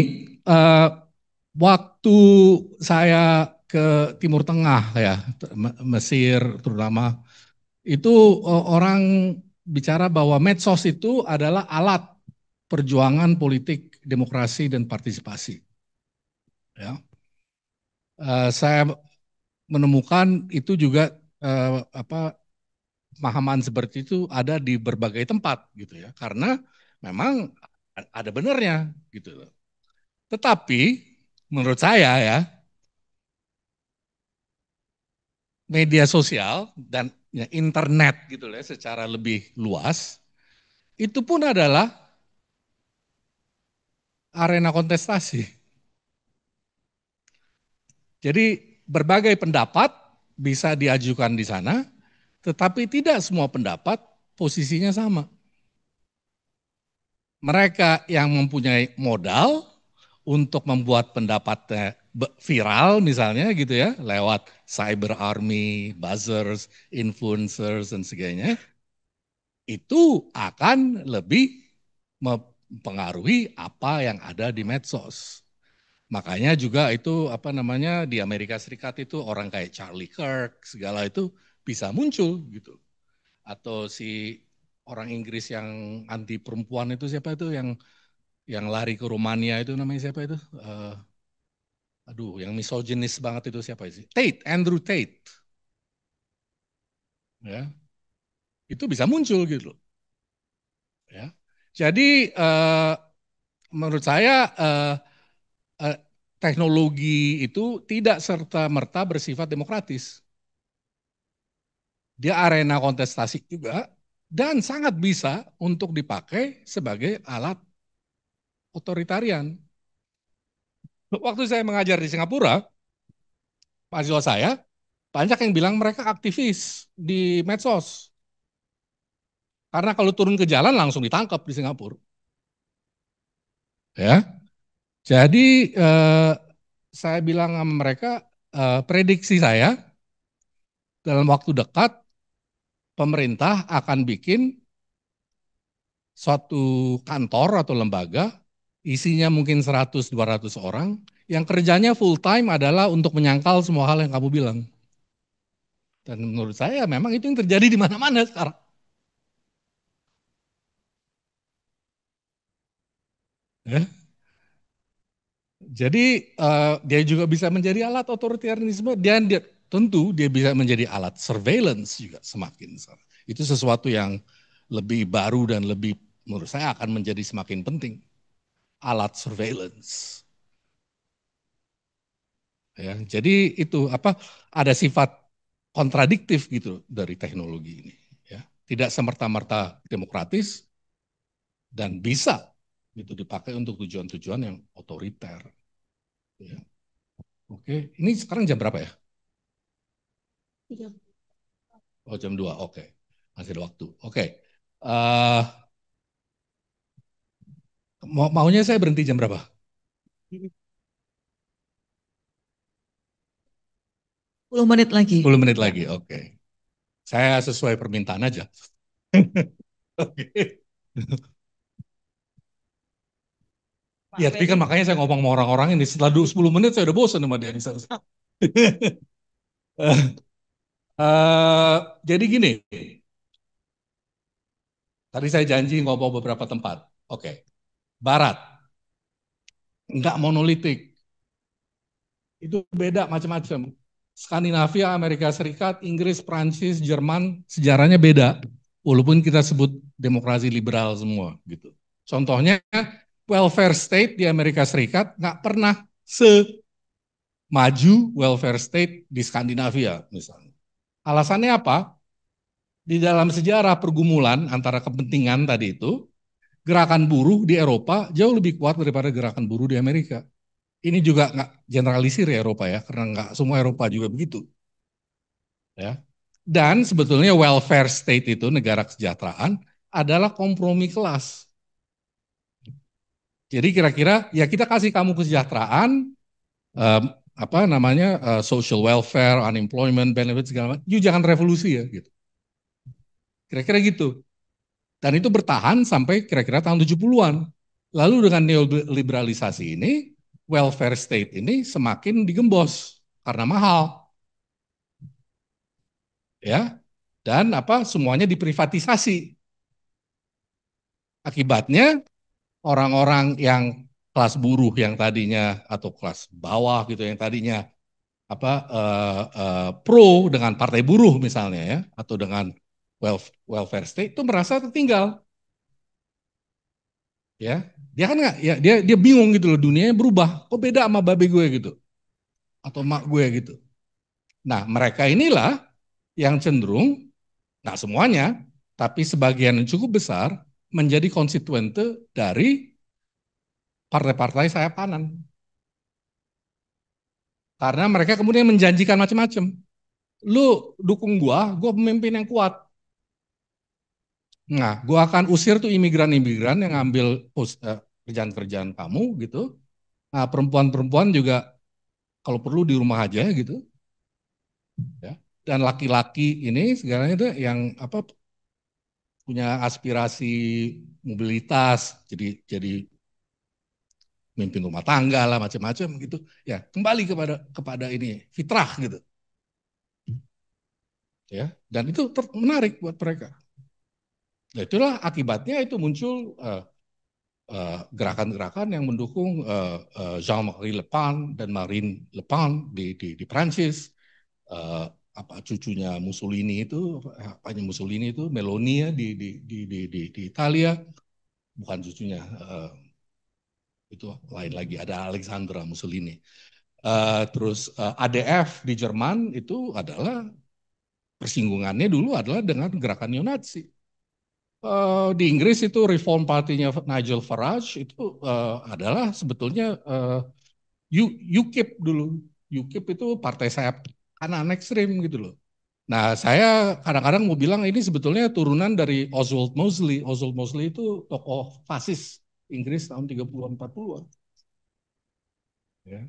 waktu saya ke Timur Tengah ya, Mesir terutama, itu orang bicara bahwa medsos itu adalah alat perjuangan politik demokrasi dan partisipasi. Ya. Saya menemukan itu juga pemahaman seperti itu ada di berbagai tempat gitu ya, karena memang ada benernya gitu. Tetapi menurut saya ya, media sosial dan ya, internet gitu ya secara lebih luas itu pun adalah arena kontestasi. Jadi berbagai pendapat bisa diajukan di sana, tetapi tidak semua pendapat posisinya sama. mereka yang mempunyai modal untuk membuat pendapatnya viral misalnya gitu ya, lewat cyber army, buzzers, influencers dan sebagainya, itu akan lebih mempengaruhi apa yang ada di medsos. Makanya juga itu apa namanya di Amerika Serikat itu orang kayak Charlie Kirk segala itu bisa muncul gitu. Atau si orang Inggris yang anti perempuan itu siapa itu yang lari ke Rumania itu namanya siapa itu? Aduh, yang misoginis banget itu siapa sih? Andrew Tate. Ya, itu bisa muncul gitu loh. Ya. Jadi menurut saya teknologi itu tidak serta-merta bersifat demokratis. Dia arena kontestasi juga dan sangat bisa untuk dipakai sebagai alat otoritarian. Waktu saya mengajar di Singapura, mahasiswa saya banyak yang bilang mereka aktivis di medsos. Karena kalau turun ke jalan langsung ditangkap di Singapura. Ya, jadi saya bilang sama mereka, prediksi saya dalam waktu dekat pemerintah akan bikin suatu kantor atau lembaga, isinya mungkin 100-200 orang, yang kerjanya full time adalah untuk menyangkal semua hal yang kamu bilang. Dan menurut saya memang itu yang terjadi di mana-mana sekarang. Ya. Jadi dia juga bisa menjadi alat otoritarianisme dan tentu dia bisa menjadi alat surveillance juga semakin. Itu sesuatu yang lebih baru dan lebih menurut saya akan menjadi semakin penting. Alat surveillance. Ya, jadi itu apa ada sifat kontradiktif gitu dari teknologi ini. Ya, tidak semerta-merta demokratis dan bisa gitu dipakai untuk tujuan-tujuan yang otoriter. Ya. Oke, ini sekarang jam berapa ya? Oh jam 2, oke. Masih ada waktu. Oke. Eh, maunya saya berhenti jam berapa? 10 menit lagi. 10 menit lagi, oke. Saya sesuai permintaan aja. Oke. Ya, tapi kan makanya saya ngomong sama orang-orang ini, setelah 10 menit saya udah bosan sama dia. Jadi gini, tadi saya janji ngomong beberapa tempat. Oke, Barat, nggak monolitik. Itu beda macam-macam. Skandinavia, Amerika Serikat, Inggris, Prancis, Jerman, sejarahnya beda. Walaupun kita sebut demokrasi liberal semua gitu. Contohnya, welfare state di Amerika Serikat nggak pernah semaju welfare state di Skandinavia misalnya. Alasannya apa? Di dalam sejarah pergumulan antara kepentingan tadi itu, gerakan buruh di Eropa jauh lebih kuat daripada gerakan buruh di Amerika. Ini juga nggak generalisir ya Eropa ya, karena nggak semua Eropa juga begitu. Ya. Dan sebetulnya welfare state itu, negara kesejahteraan, adalah kompromi kelas. Jadi kira-kira ya kita kasih kamu kesejahteraan, apa namanya, social welfare, unemployment benefit segala macam, you jangan revolusi ya gitu. Kira-kira gitu. Dan itu bertahan sampai kira-kira tahun 70-an. Lalu dengan neoliberalisasi ini, welfare state ini semakin digembos karena mahal. Ya. Dan apa semuanya diprivatisasi. Akibatnya orang-orang yang kelas buruh yang tadinya atau kelas bawah gitu yang tadinya apa pro dengan partai buruh misalnya ya atau dengan welfare state itu merasa tertinggal. Ya, dia kan nggak, ya dia bingung gitu loh, dunianya berubah, kok beda sama babe gue gitu, atau mak gue gitu. Nah, mereka inilah yang cenderung, nggak semuanya, tapi sebagian yang cukup besar menjadi konstituente dari partai-partai sayap kanan. Karena mereka kemudian menjanjikan macam-macam. Lu dukung gua pemimpin yang kuat. Nah, gue akan usir tuh imigran-imigran yang ngambil kerjaan-kerjaan kamu gitu. Nah, perempuan-perempuan juga kalau perlu di rumah aja gitu. Ya. Dan laki-laki ini sekarang itu yang apa punya aspirasi mobilitas, jadi mimpin rumah tangga lah macam-macam gitu. Ya, kembali kepada ini fitrah gitu. Ya, dan itu menarik buat mereka. Nah, itulah akibatnya itu muncul gerakan-gerakan yang mendukung Jean-Marie Le Pen dan Marine Le Pen di Prancis. Apa cucunya Mussolini itu, apanya Mussolini itu Meloni ya di Italia, bukan cucunya, itu lain lagi, ada Alexandra Mussolini. Terus ADF di Jerman itu adalah persinggungannya dulu adalah dengan gerakan neo-Nazi. Di Inggris itu Reform Party-nya Nigel Farage itu adalah sebetulnya UKIP dulu. UKIP itu partai sayap kanan ekstrim gitu loh. Nah, saya kadang-kadang mau bilang ini sebetulnya turunan dari Oswald Mosley. Oswald Mosley itu tokoh fasis Inggris tahun 30-an 40-an. Ya.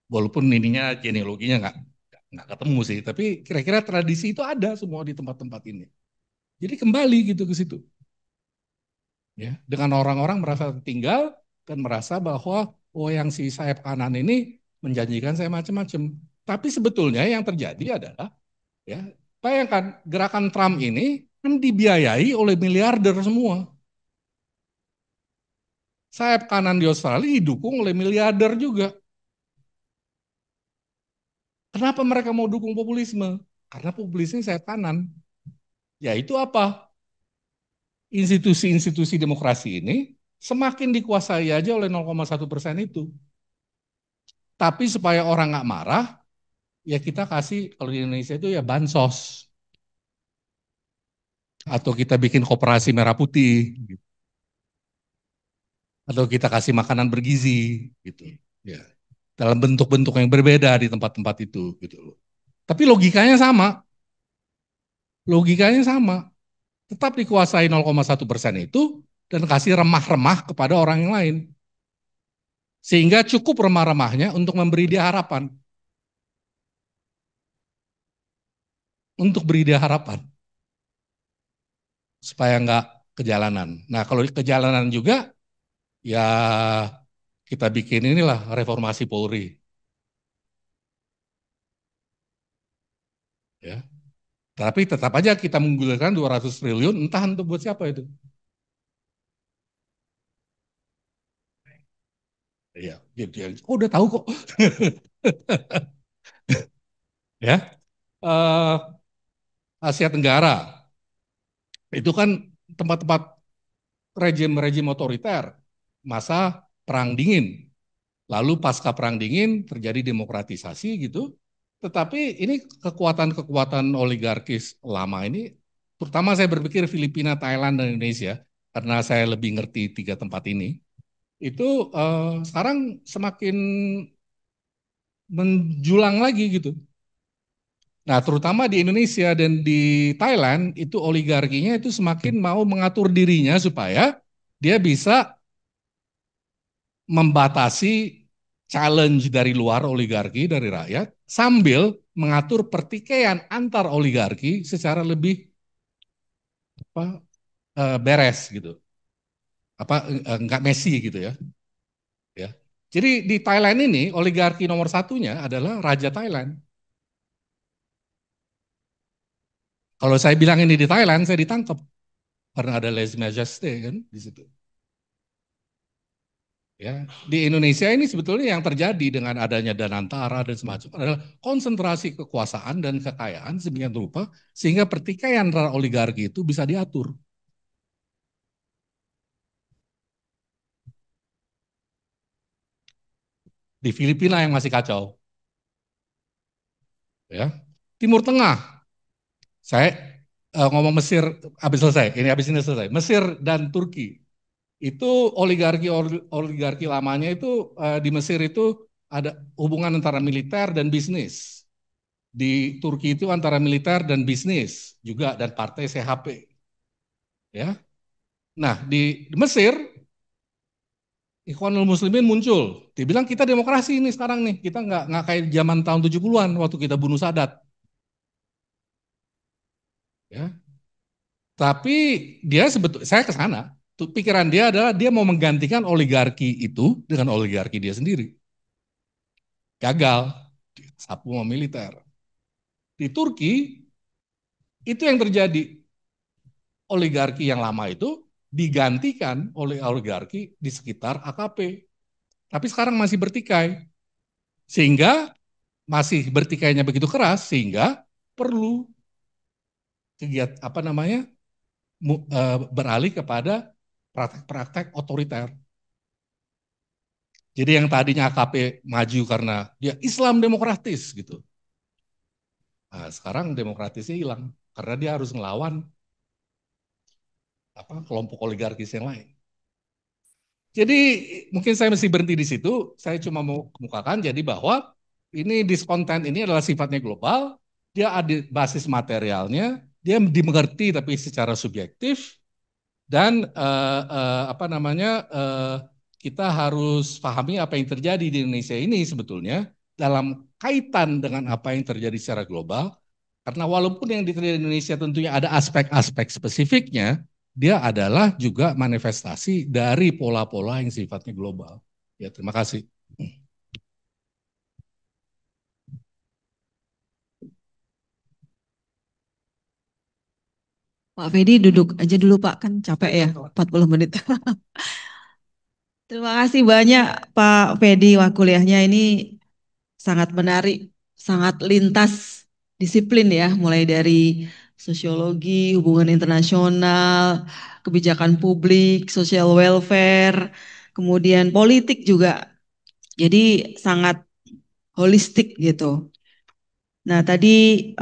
Walaupun ininya genealoginya nggak ketemu sih, tapi kira-kira tradisi itu ada semua di tempat-tempat ini. Jadi kembali gitu ke situ. Ya, dengan orang-orang merasa tertinggal dan merasa bahwa oh yang si sayap kanan ini menjanjikan saya macam-macam. Tapi sebetulnya yang terjadi adalah ya, bayangkan gerakan Trump ini kan dibiayai oleh miliarder semua. Sayap kanan di Australia didukung oleh miliarder juga. Kenapa mereka mau dukung populisme? Karena populisme sayap kanan. Yaitu apa? Institusi-institusi demokrasi ini semakin dikuasai aja oleh 0,1% itu. Tapi supaya orang nggak marah, ya kita kasih, kalau di Indonesia itu ya bansos. Atau kita bikin koperasi merah putih. Gitu. Atau kita kasih makanan bergizi. Gitu. Ya. Dalam bentuk-bentuk yang berbeda di tempat-tempat itu. Gitu. Tapi logikanya sama. Logikanya sama. Tetap dikuasai 0,1% itu dan kasih remah-remah kepada orang yang lain. Sehingga cukup remah-remahnya untuk memberi dia harapan. Untuk beri dia harapan. Supaya nggak kejalanan. Nah kalau kejalanan juga, ya kita bikin inilah reformasi Polri. Ya. Tapi tetap aja kita menggulirkan 200 triliun, entah untuk buat siapa itu. Iya, dia udah tahu kok. Ya, Asia Tenggara itu kan tempat-tempat rejim-rejim otoriter, masa perang dingin. Lalu pasca perang dingin terjadi demokratisasi gitu. Tetapi ini kekuatan-kekuatan oligarkis lama ini, terutama saya berpikir Filipina, Thailand, dan Indonesia, karena saya lebih ngerti tiga tempat ini, itu sekarang semakin menjulang lagi gitu. Nah, terutama di Indonesia dan di Thailand, itu oligarkinya itu semakin mau mengatur dirinya supaya dia bisa membatasi challenge dari luar oligarki, dari rakyat, sambil mengatur pertikaian antar oligarki secara lebih apa, beres gitu. Apa enggak messy gitu ya. Ya. Jadi di Thailand ini oligarki nomor satunya adalah Raja Thailand. Kalau saya bilang ini di Thailand, saya ditangkap karena ada lèse majesté kan di situ. Ya, di Indonesia ini sebetulnya yang terjadi dengan adanya Danantara dan semacam adalah konsentrasi kekuasaan dan kekayaan sedemikian rupa sehingga pertikaian antara oligarki itu bisa diatur. Di Filipina yang masih kacau. Ya. Timur Tengah, saya ngomong Mesir habis selesai, ini habis ini selesai. Mesir dan Turki itu oligarki lamanya itu di Mesir itu ada hubungan antara militer dan bisnis. Di Turki itu antara militer dan bisnis juga dan partai CHP. Ya. Nah, di Mesir Ikhwanul Muslimin muncul. Dibilang kita demokrasi ini sekarang nih. Kita nggak kayak zaman tahun 70-an waktu kita bunuh Sadat. Ya. Tapi dia sebetulnya, saya ke sana. Pikiran dia adalah dia mau menggantikan oligarki itu dengan oligarki dia sendiri. Gagal. Sapu sama militer. Di Turki, itu yang terjadi. Oligarki yang lama itu digantikan oleh oligarki di sekitar AKP. Tapi sekarang masih bertikai. Sehingga masih bertikainya begitu keras sehingga perlu kegiatan beralih kepada praktek-praktek otoriter. Jadi yang tadinya AKP maju karena dia Islam demokratis gitu. Nah, sekarang demokratisnya hilang karena dia harus ngelawan kelompok oligarkis yang lain. Jadi mungkin saya mesti berhenti di situ. Saya cuma mau kemukakan jadi bahwa ini diskonten ini adalah sifatnya global. Dia ada basis materialnya, dia dimengerti tapi secara subjektif dan kita harus pahami apa yang terjadi di Indonesia ini sebetulnya dalam kaitan dengan apa yang terjadi secara global. Karena walaupun yang terjadi di Indonesia tentunya ada aspek-aspek spesifiknya, dia adalah juga manifestasi dari pola-pola yang sifatnya global. Ya, terima kasih. Pak Fedi duduk aja dulu Pak, kan capek ya 40 menit. Terima kasih banyak Pak Fedi, wah kuliahnya ini sangat menarik, sangat lintas disiplin ya, mulai dari sosiologi, hubungan internasional, kebijakan publik, social welfare, kemudian politik juga. Jadi sangat holistik gitu. Nah, tadi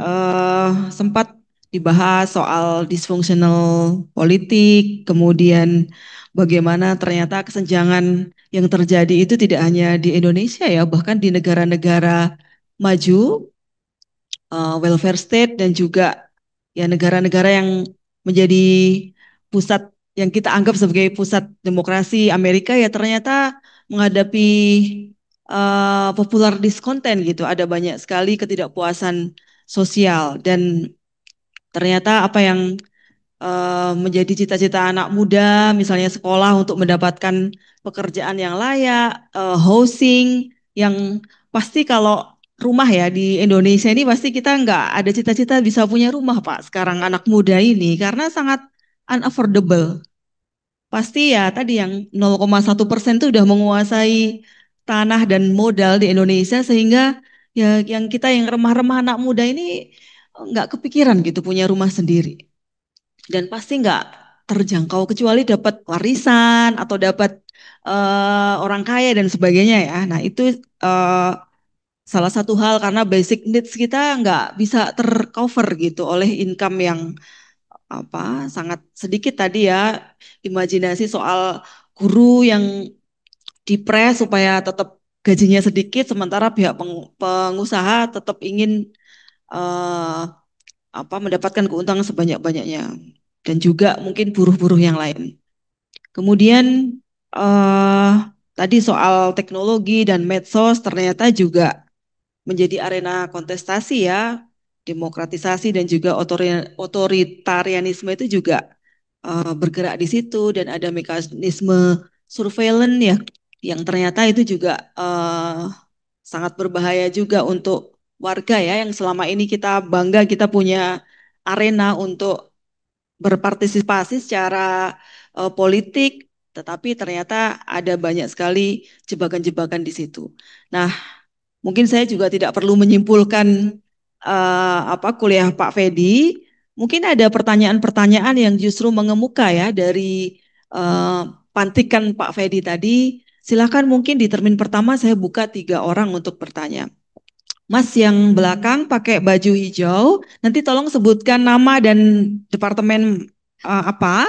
sempat dibahas soal disfungsional politik, kemudian bagaimana ternyata kesenjangan yang terjadi itu tidak hanya di Indonesia ya, bahkan di negara-negara maju, welfare state dan juga ya negara-negara yang menjadi pusat yang kita anggap sebagai pusat demokrasi Amerika ya ternyata menghadapi popular discontent gitu. Ada banyak sekali ketidakpuasan sosial dan ternyata apa yang menjadi cita-cita anak muda, misalnya sekolah untuk mendapatkan pekerjaan yang layak, housing yang pasti kalau rumah ya di Indonesia ini pasti kita nggak ada cita-cita bisa punya rumah Pak. Sekarang anak muda ini karena sangat unaffordable. Pasti ya tadi yang 0,1% itu udah menguasai tanah dan modal di Indonesia sehingga ya yang kita yang remah-remah anak muda ini nggak kepikiran gitu punya rumah sendiri. Dan pasti nggak terjangkau kecuali dapat warisan atau dapat orang kaya dan sebagainya ya. Nah itu salah satu hal karena basic needs kita nggak bisa tercover gitu oleh income yang sangat sedikit tadi ya. Imajinasi soal guru yang dipres supaya tetap gajinya sedikit sementara pihak pengusaha tetap ingin eh, mendapatkan keuntungan sebanyak-banyaknya dan juga mungkin buruh-buruh yang lain. Kemudian tadi soal teknologi dan medsos ternyata juga menjadi arena kontestasi ya, demokratisasi dan juga otoritarianisme itu juga bergerak di situ dan ada mekanisme surveillance ya yang ternyata itu juga sangat berbahaya juga untuk warga ya yang selama ini kita bangga kita punya arena untuk berpartisipasi secara politik, tetapi ternyata ada banyak sekali jebakan-jebakan di situ. Nah, mungkin saya juga tidak perlu menyimpulkan kuliah Pak Fedi. Mungkin ada pertanyaan-pertanyaan yang justru mengemuka ya dari pantikan Pak Fedi tadi. Silakan mungkin di termin pertama saya buka 3 orang untuk bertanya. Mas yang belakang pakai baju hijau, nanti tolong sebutkan nama dan departemen apa.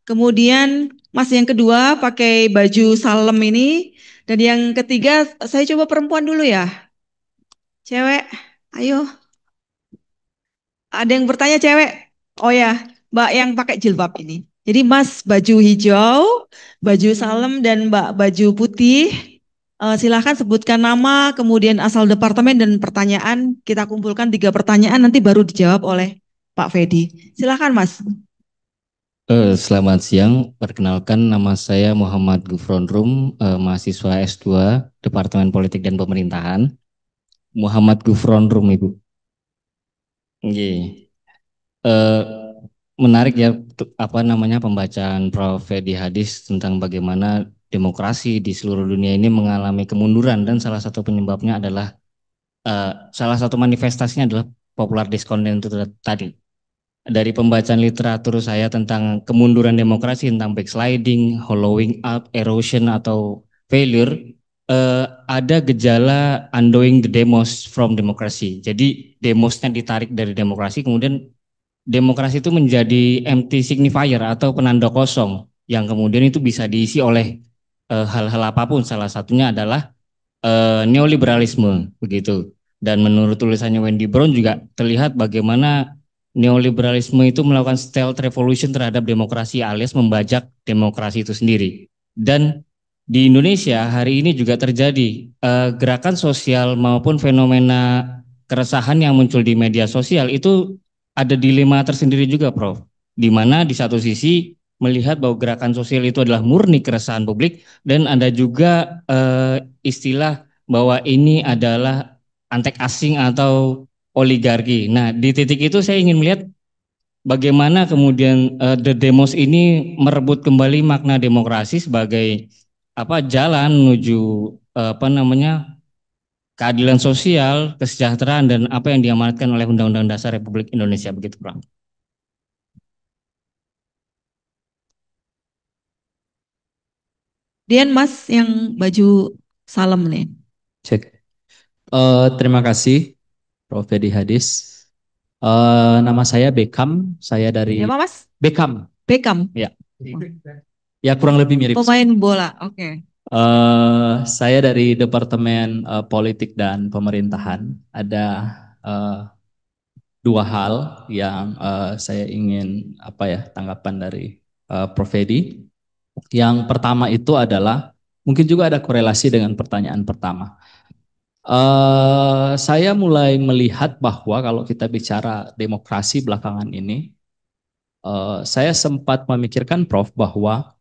Kemudian Mas yang kedua pakai baju salem ini. Dan yang ketiga, saya coba perempuan dulu ya. Cewek, ayo. Ada yang bertanya cewek? Oh ya, Mbak yang pakai jilbab ini. Jadi Mas baju hijau, baju salem, dan Mbak baju putih, silahkan sebutkan nama, kemudian asal departemen dan pertanyaan. Kita kumpulkan 3 pertanyaan, nanti baru dijawab oleh Pak Fedi. Silahkan Mas. Selamat siang, perkenalkan nama saya Muhammad Gufron Rum, mahasiswa S2 Departemen Politik dan Pemerintahan. Muhammad Gufron Rum, Ibu. Oke. Menarik ya pembacaan Prof. Fedi Hadis tentang bagaimana demokrasi di seluruh dunia ini mengalami kemunduran, dan salah satu penyebabnya adalah salah satu manifestasinya adalah popular discontent itu tadi. Dari pembacaan literatur saya tentang kemunduran demokrasi, tentang backsliding, hollowing out, erosion atau failure, ada gejala undoing the demos from democracy. Jadi demosnya ditarik dari demokrasi, kemudian demokrasi itu menjadi empty signifier atau penanda kosong yang kemudian itu bisa diisi oleh hal-hal apapun. Salah satunya adalah neoliberalisme, begitu. Dan menurut tulisannya Wendy Brown juga terlihat bagaimana neoliberalisme itu melakukan stealth revolution terhadap demokrasi alias membajak demokrasi itu sendiri. Dan di Indonesia hari ini juga terjadi gerakan sosial maupun fenomena keresahan yang muncul di media sosial itu ada dilema tersendiri juga, Prof. Di mana di satu sisi melihat bahwa gerakan sosial itu adalah murni keresahan publik, dan ada juga istilah bahwa ini adalah antek asing atau oligarki. Nah, di titik itu saya ingin melihat bagaimana kemudian the demos ini merebut kembali makna demokrasi sebagai jalan menuju keadilan sosial, kesejahteraan, dan apa yang diamanatkan oleh Undang-Undang Dasar Republik Indonesia, begitu, Prof. Dian Mas yang baju salem nih. Cek. Terima kasih Prof. Fedi Hadis. Nama saya Beckham, saya dari Siapa Mas? Beckham. Beckham. Ya. Ya kurang lebih mirip. Pemain bola, oke. Saya dari Departemen Politik dan Pemerintahan. Ada 2 hal yang saya ingin tanggapan dari Prof. Fedi. Yang pertama itu adalah mungkin juga ada korelasi dengan pertanyaan pertama. Saya mulai melihat bahwa kalau kita bicara demokrasi belakangan ini, saya sempat memikirkan, Prof, bahwa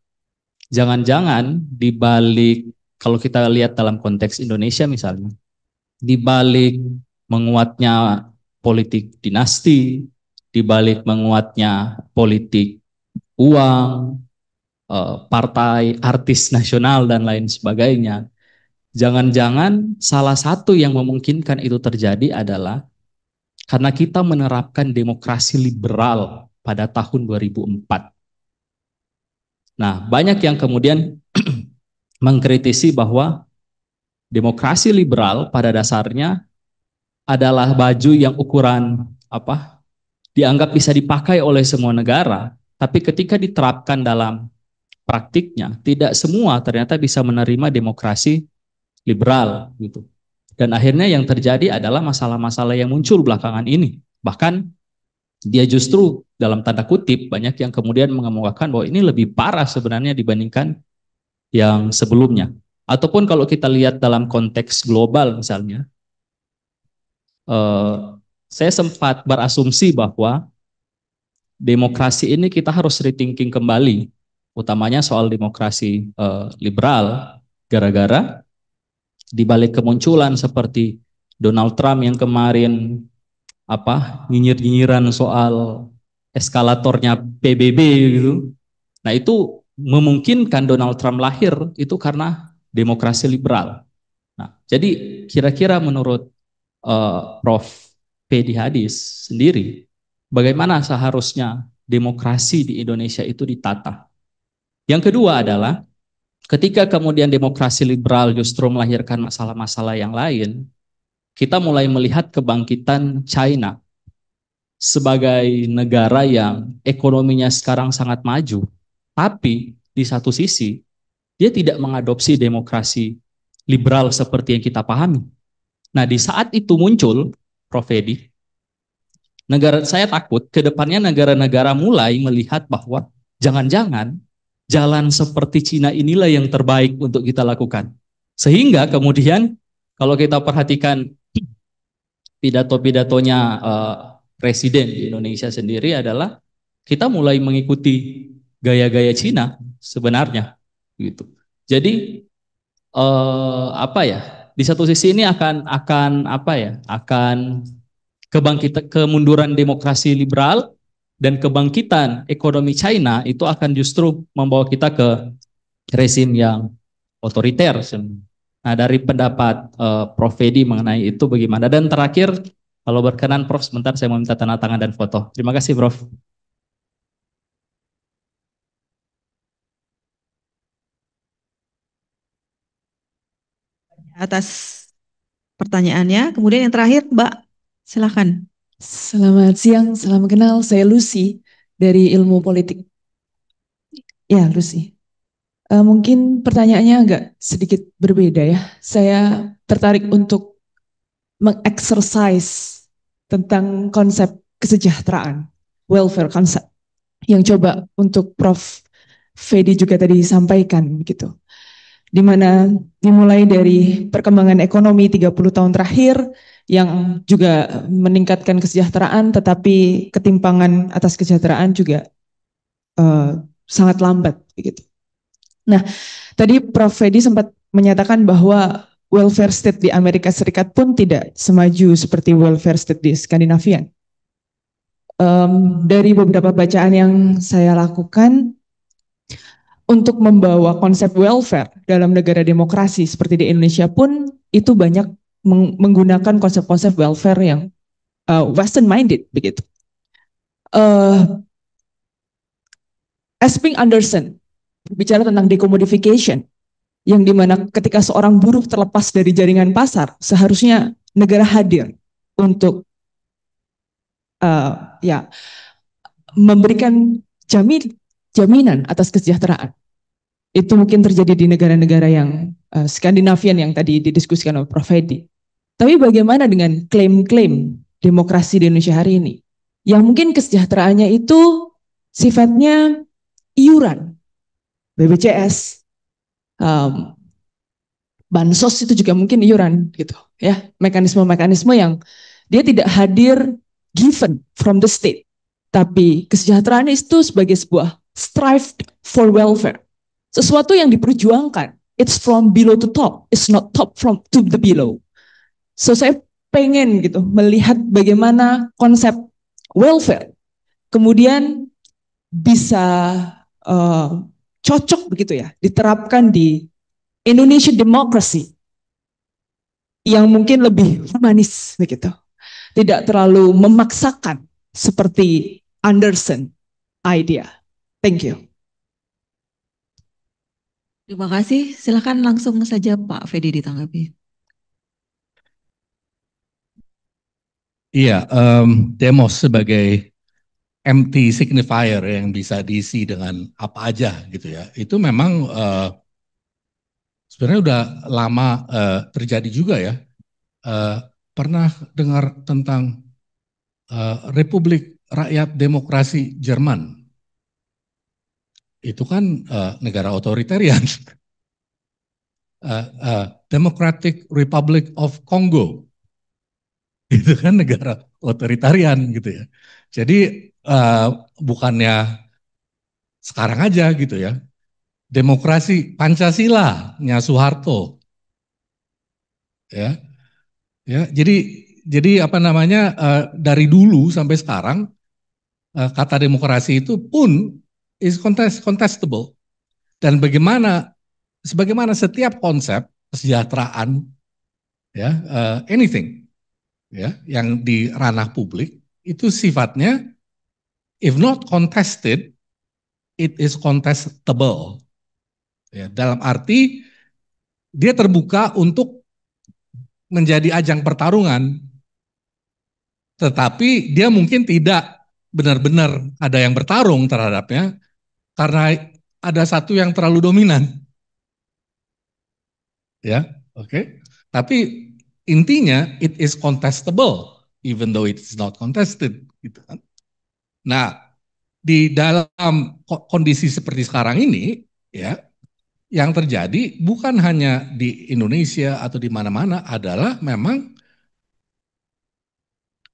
jangan-jangan di balik, kalau kita lihat dalam konteks Indonesia misalnya, di balik menguatnya politik dinasti, di balik menguatnya politik uang, partai, artis nasional, dan lain sebagainya, jangan-jangan salah satu yang memungkinkan itu terjadi adalah karena kita menerapkan demokrasi liberal pada tahun 2004. Nah, banyak yang kemudian mengkritisi bahwa demokrasi liberal pada dasarnya adalah baju yang ukuran dianggap bisa dipakai oleh semua negara, tapi ketika diterapkan dalam praktiknya tidak semua ternyata bisa menerima demokrasi liberal gitu. Dan akhirnya yang terjadi adalah masalah-masalah yang muncul belakangan ini. Bahkan dia justru dalam tanda kutip banyak yang kemudian mengemukakan bahwa ini lebih parah sebenarnya dibandingkan yang sebelumnya. Ataupun kalau kita lihat dalam konteks global misalnya, saya sempat berasumsi bahwa demokrasi ini kita harus rethinking kembali, utamanya soal demokrasi liberal, gara-gara di balik kemunculan seperti Donald Trump yang kemarin nyinyir-nyinyiran soal eskalatornya PBB gitu. Nah, itu memungkinkan Donald Trump lahir itu karena demokrasi liberal. Nah, jadi kira-kira menurut Prof. Fedi Hadis sendiri, bagaimana seharusnya demokrasi di Indonesia itu ditata? Yang kedua adalah ketika kemudian demokrasi liberal justru melahirkan masalah-masalah yang lain, kita mulai melihat kebangkitan China sebagai negara yang ekonominya sekarang sangat maju, tapi di satu sisi dia tidak mengadopsi demokrasi liberal seperti yang kita pahami. Nah, di saat itu muncul, Prof. Fedi, saya takut ke depannya negara-negara mulai melihat bahwa jangan-jangan jalan seperti Cina inilah yang terbaik untuk kita lakukan. Sehingga kemudian kalau kita perhatikan pidato-pidatonya presiden di Indonesia sendiri adalah kita mulai mengikuti gaya-gaya Cina sebenarnya gitu. Jadi apa ya? Di satu sisi ini akan apa ya? Akan kemunduran demokrasi liberal dan kebangkitan ekonomi China itu akan justru membawa kita ke rezim yang otoriter. Nah, dari pendapat Prof. Fedi mengenai itu bagaimana? Dan terakhir, kalau berkenan Prof, sebentar saya mau minta tanda tangan dan foto. Terima kasih Prof. Atas pertanyaannya. Kemudian yang terakhir, Mbak, silakan. Selamat siang, salam kenal. Saya Lucy dari Ilmu Politik. Ya, Lucy. Mungkin pertanyaannya agak sedikit berbeda ya. Saya tertarik untuk mengeksersis tentang konsep kesejahteraan, welfare konsep, yang coba untuk Prof. Fedi juga tadi sampaikan begitu. Di mana dimulai dari perkembangan ekonomi 30 tahun terakhir yang juga meningkatkan kesejahteraan, tetapi ketimpangan atas kesejahteraan juga sangat lambat begitu. Nah, tadi Prof. Fedi sempat menyatakan bahwa welfare state di Amerika Serikat pun tidak semaju seperti welfare state di Skandinavia. Dari beberapa bacaan yang saya lakukan, untuk membawa konsep welfare dalam negara demokrasi seperti di Indonesia pun itu banyak menggunakan konsep-konsep welfare yang Western minded begitu. Esping Anderson bicara tentang decommodification, yang dimana ketika seorang buruh terlepas dari jaringan pasar, seharusnya negara hadir untuk memberikan jaminan atas kesejahteraan. Itu mungkin terjadi di negara-negara yang Skandinavian yang tadi didiskusikan oleh Prof. Fedi. Tapi bagaimana dengan klaim-klaim demokrasi di Indonesia hari ini? Yang mungkin kesejahteraannya itu sifatnya iuran, BPJS, bansos itu juga mungkin iuran gitu ya, mekanisme-mekanisme yang dia tidak hadir given from the state, tapi kesejahteraan itu sebagai sebuah strive for welfare, sesuatu yang diperjuangkan. It's from below to top, it's not top from to the below. So saya pengen gitu melihat bagaimana konsep welfare kemudian bisa cocok begitu ya diterapkan di Indonesia demokrasi yang mungkin lebih humanis begitu, tidak terlalu memaksakan seperti Anderson idea. Thank you. Terima kasih. Silakan langsung saja Pak Fedi ditanggapi. Iya, demos sebagai empty signifier yang bisa diisi dengan apa aja gitu ya. Itu memang sebenarnya udah lama terjadi juga ya. Pernah dengar tentang Republik Rakyat Demokrasi Jerman? Itu kan negara otoritarian. Democratic Republic of Congo. Itu kan negara otoritarian gitu ya. Jadi bukannya sekarang aja gitu ya. Demokrasi Pancasila-nya Soeharto. Ya. Ya, jadi apa namanya dari dulu sampai sekarang kata demokrasi itu pun is contestable. Dan sebagaimana setiap konsep kesejahteraan ya anything ya yang di ranah publik itu sifatnya if not contested it is contestable. Ya, dalam arti dia terbuka untuk menjadi ajang pertarungan, tetapi dia mungkin tidak benar-benar ada yang bertarung terhadapnya karena ada satu yang terlalu dominan. Ya, oke. Tapi intinya it is contestable even though it is not contested gitu kan. Nah, di dalam kondisi seperti sekarang ini, ya, yang terjadi bukan hanya di Indonesia atau di mana-mana adalah memang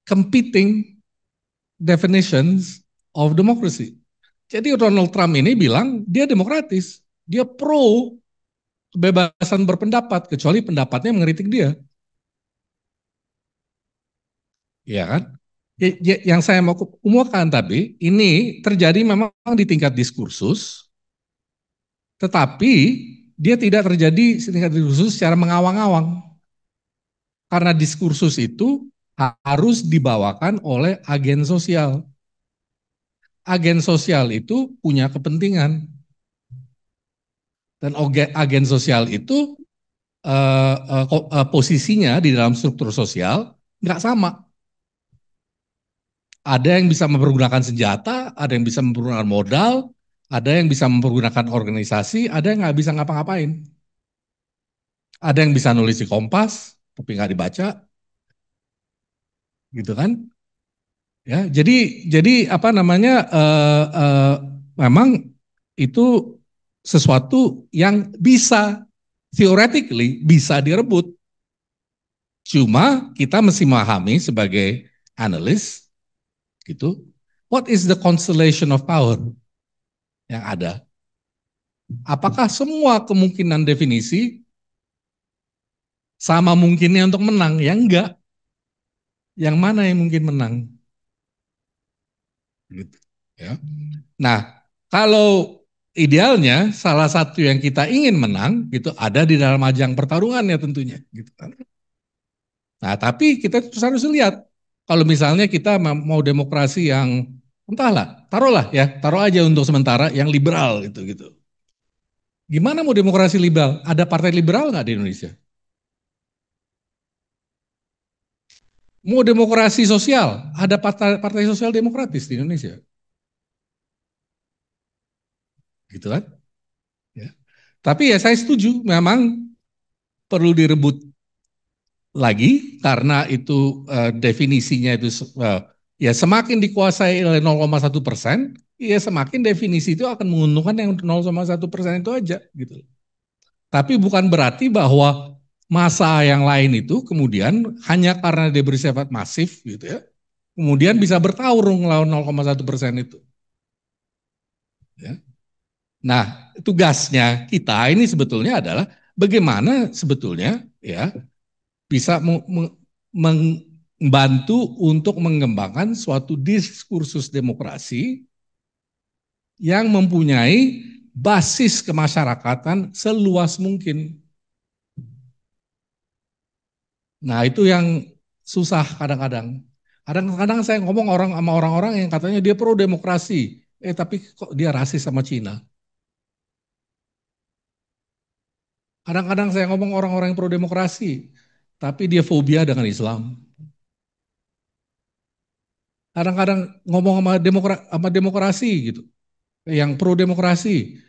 competing definitions of democracy. Jadi Donald Trump ini bilang dia demokratis, dia pro kebebasan berpendapat, kecuali pendapatnya mengkritik dia. Ya kan? Yang saya mau kemukakan tapi ini terjadi memang di tingkat diskursus, tetapi dia tidak terjadi di tingkat diskursus secara mengawang-awang. Karena diskursus itu harus dibawakan oleh agen sosial. Agen sosial itu punya kepentingan. Dan agen sosial itu posisinya di dalam struktur sosial nggak sama. Ada yang bisa mempergunakan senjata, ada yang bisa mempergunakan modal, ada yang bisa mempergunakan organisasi, ada yang nggak bisa ngapa-ngapain. Ada yang bisa nulis di Kompas, tapi nggak dibaca, gitu kan? Ya, jadi apa namanya? Memang itu sesuatu yang bisa theoretically bisa direbut. Cuma kita mesti memahami sebagai analis, gitu. What is the constellation of power yang ada? Apakah semua kemungkinan definisi sama mungkinnya untuk menang? Ya enggak. Yang mana yang mungkin menang? Gitu, ya. Nah, kalau idealnya salah satu yang kita ingin menang gitu ada di dalam ajang pertarungannya tentunya, gitu kan. Nah, tapi kita harus lihat kalau misalnya kita mau demokrasi yang entahlah, taruh aja untuk sementara yang liberal gitu. Gimana mau demokrasi liberal? Ada partai liberal nggak di Indonesia? Mau demokrasi sosial? Ada partai sosial demokratis di Indonesia? Gitu kan? Ya. Tapi ya saya setuju, memang perlu direbut lagi karena itu definisinya itu ya semakin dikuasai oleh 0,1%, ya semakin definisi itu akan menguntungkan yang 0,1% itu aja gitu. Tapi bukan berarti bahwa massa yang lain itu kemudian hanya karena dia bersifat masif gitu ya, kemudian bisa bertarung melawan 0,1% itu. Ya. Nah, tugasnya kita ini sebetulnya adalah bagaimana sebetulnya ya bisa membantu untuk mengembangkan suatu diskursus demokrasi yang mempunyai basis kemasyarakatan seluas mungkin. Nah, itu yang susah kadang-kadang. Kadang-kadang saya ngomong sama orang-orang yang katanya dia pro demokrasi, tapi kok dia rasis sama Cina. Kadang-kadang saya ngomong orang-orang yang pro demokrasi, tapi dia fobia dengan Islam. Kadang-kadang ngomong sama demokrasi gitu, yang pro demokrasi,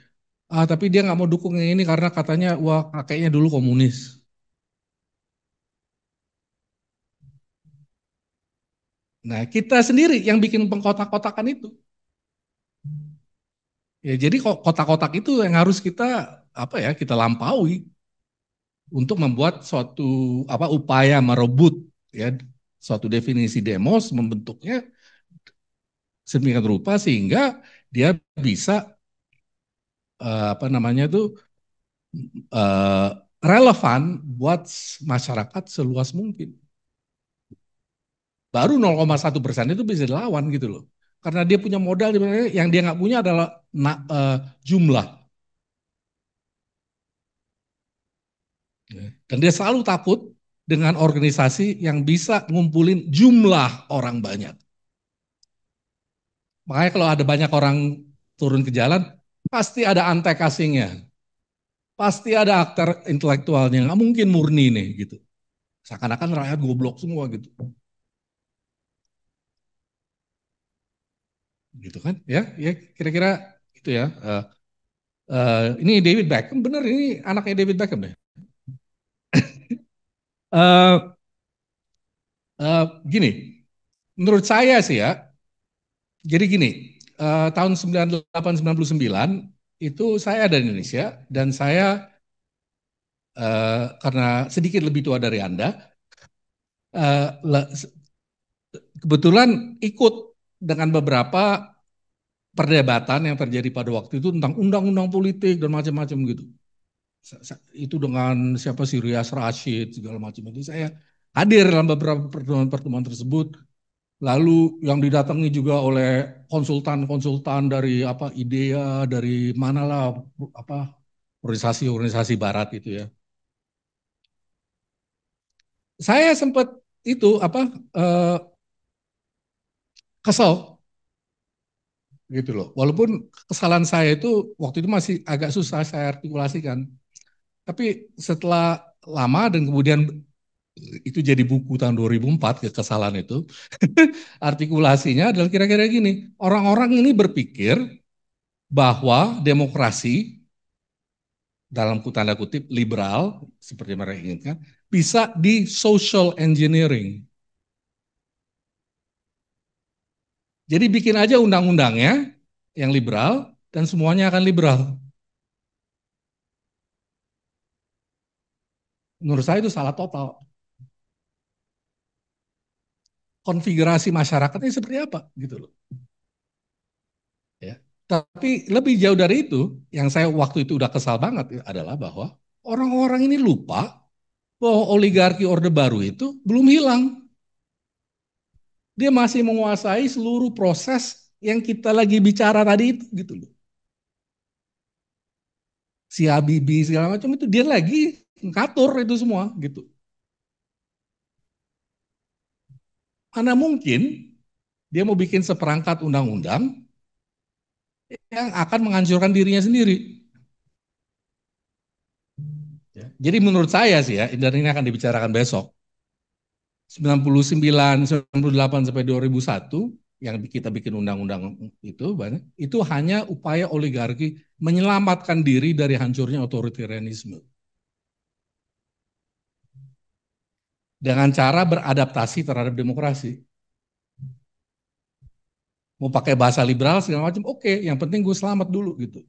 tapi dia nggak mau dukung yang ini karena katanya wah kakeknya dulu komunis. Nah kita sendiri yang bikin pengkotak-kotakan itu. Ya jadi kotak-kotak itu yang harus kita kita lampaui untuk membuat suatu upaya merebut ya suatu definisi demos, membentuknya sedemikian rupa sehingga dia bisa relevan buat masyarakat seluas mungkin. Baru 0,1% itu bisa dilawan gitu loh. Karena dia punya modal yang dia nggak punya adalah jumlah. Dan dia selalu takut dengan organisasi yang bisa ngumpulin jumlah orang banyak. Makanya kalau ada banyak orang turun ke jalan, pasti ada antek-asingnya. Pasti ada aktor intelektualnya, nggak mungkin murni nih gitu. Seakan-akan rakyat goblok semua gitu. Gitu kan? Ya kira-kira itu ya. Ini David Beckham, bener ini anaknya David Beckham deh. Gini, menurut saya sih ya, jadi gini, tahun 98-99 itu saya ada di Indonesia dan saya karena sedikit lebih tua dari Anda, kebetulan ikut dengan beberapa perdebatan yang terjadi pada waktu itu tentang undang-undang politik dan macam-macam gitu. Itu dengan siapa sih, Rias Rashid segala macam itu, saya hadir dalam beberapa pertemuan tersebut. Lalu yang didatangi juga oleh konsultan-konsultan dari IDEA, dari manalah organisasi-organisasi barat itu ya. Saya sempat itu kesel gitu loh. Walaupun kesalahan saya itu waktu itu masih agak susah saya artikulasikan. Tapi setelah lama dan kemudian itu jadi buku tahun 2004, kesalahan itu, artikulasinya adalah kira-kira gini, orang-orang ini berpikir bahwa demokrasi, dalam tanda kutip liberal, seperti mereka inginkan, bisa di social engineering. Jadi bikin aja undang-undangnya yang liberal, dan semuanya akan liberal. Menurut saya itu salah total. Konfigurasi masyarakatnya seperti apa gitu loh. Ya. Tapi lebih jauh dari itu, yang saya waktu itu udah kesal banget adalah bahwa orang-orang ini lupa bahwa oligarki Orde Baru itu belum hilang. Dia masih menguasai seluruh proses yang kita lagi bicara tadi itu gitu loh. Si Habibie segala macam itu dia lagi ngatur itu semua gitu. Mana mungkin dia mau bikin seperangkat undang-undang yang akan menghancurkan dirinya sendiri. Jadi menurut saya sih ya, dan ini akan dibicarakan besok, 99, 98 sampai 2001 yang kita bikin undang-undang itu banyak, itu hanya upaya oligarki menyelamatkan diri dari hancurnya otoritarianisme. Dengan cara beradaptasi terhadap demokrasi. Mau pakai bahasa liberal segala macam, oke, yang penting gue selamat dulu gitu.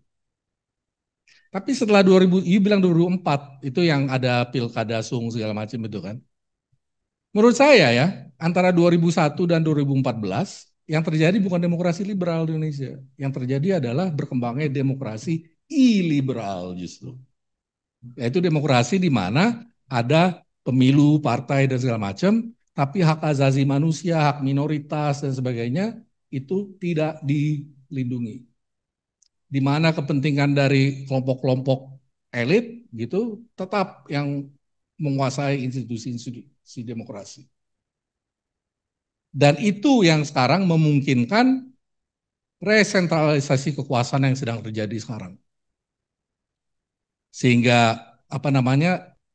Tapi setelah 2000, bilang 2004, itu yang ada pilkada sung segala macam itu kan. Menurut saya ya, antara 2001 dan 2014, yang terjadi bukan demokrasi liberal di Indonesia. Yang terjadi adalah berkembangnya demokrasi iliberal justru. Yaitu demokrasi di mana ada pemilu, partai, dan segala macam, tapi hak asasi manusia, hak minoritas, dan sebagainya, itu tidak dilindungi. Di mana kepentingan dari kelompok-kelompok elit, gitu, tetap yang menguasai institusi demokrasi. Dan itu yang sekarang memungkinkan resentralisasi kekuasaan yang sedang terjadi sekarang. Sehingga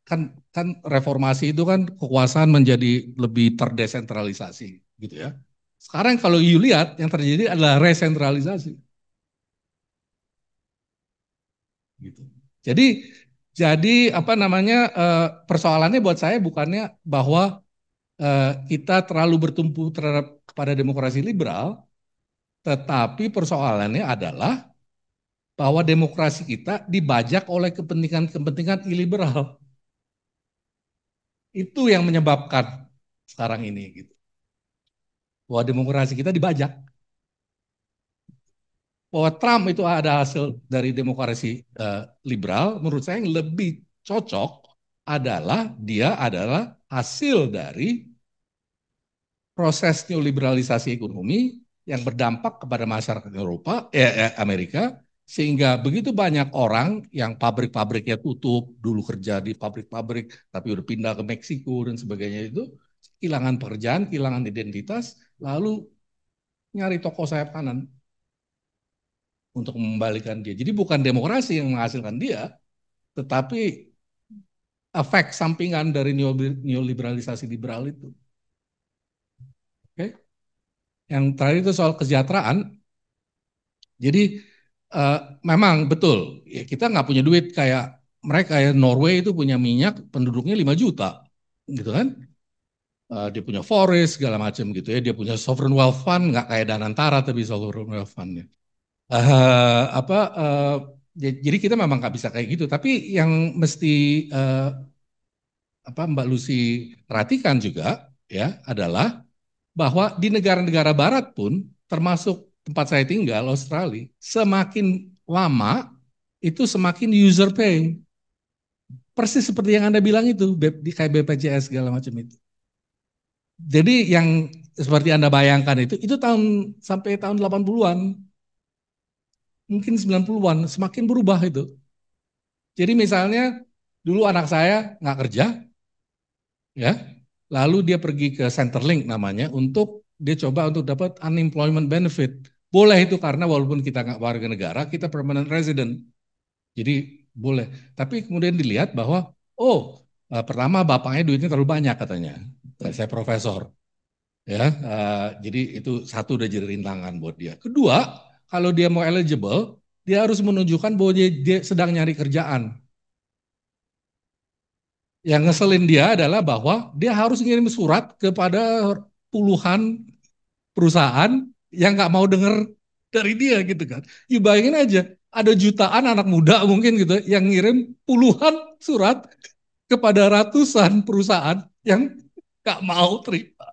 kan reformasi itu kan kekuasaan menjadi lebih terdesentralisasi gitu ya. Sekarang kalau you lihat yang terjadi adalah resentralisasi. Gitu. Jadi persoalannya buat saya bukannya bahwa kita terlalu bertumpu kepada demokrasi liberal, tetapi persoalannya adalah bahwa demokrasi kita dibajak oleh kepentingan-kepentingan iliberal. Itu yang menyebabkan sekarang ini gitu. Bahwa demokrasi kita dibajak. Bahwa Trump itu ada hasil dari demokrasi liberal, menurut saya yang lebih cocok adalah dia adalah hasil dari proses neoliberalisasi ekonomi yang berdampak kepada masyarakat Amerika, sehingga begitu banyak orang yang pabrik-pabriknya tutup, dulu kerja di pabrik-pabrik, tapi udah pindah ke Meksiko dan sebagainya itu, kehilangan pekerjaan, kehilangan identitas, lalu nyari toko sayap kanan untuk mengembalikan dia. Jadi bukan demokrasi yang menghasilkan dia, tetapi efek sampingan dari neoliberalisasi liberal itu. Oke. Yang terakhir itu soal kesejahteraan. Jadi memang betul, ya kita nggak punya duit kayak mereka ya. Norway itu punya minyak penduduknya 5 juta, gitu kan? dia punya forest segala macam gitu ya, dia punya sovereign wealth fund, nggak kayak Danantara tapi sovereign wealth fund-nya. Jadi kita memang nggak bisa kayak gitu, tapi yang mesti Mbak Lucy perhatikan juga ya adalah bahwa di negara-negara barat pun, termasuk tempat saya tinggal, Australia, semakin lama itu semakin user pay. Persis seperti yang Anda bilang itu, kayak BPJS segala macam itu. Jadi yang seperti Anda bayangkan itu sampai tahun 80-an, mungkin 90-an, semakin berubah itu. Jadi misalnya dulu anak saya nggak kerja, ya, lalu dia pergi ke Centrelink namanya untuk dia coba untuk dapat unemployment benefit. Boleh itu karena walaupun kita nggak warga negara, kita permanent resident. Jadi boleh. Tapi kemudian dilihat bahwa, pertama bapaknya duitnya terlalu banyak katanya. Saya profesor. Ya, jadi itu satu udah jadi rintangan buat dia. Kedua, kalau dia mau eligible, dia harus menunjukkan bahwa dia sedang nyari kerjaan. Yang ngeselin dia adalah bahwa dia harus ngirim surat kepada puluhan perusahaan yang nggak mau dengar dari dia gitu kan. You bayangin aja, ada jutaan anak muda mungkin gitu yang ngirim puluhan surat kepada ratusan perusahaan yang nggak mau terima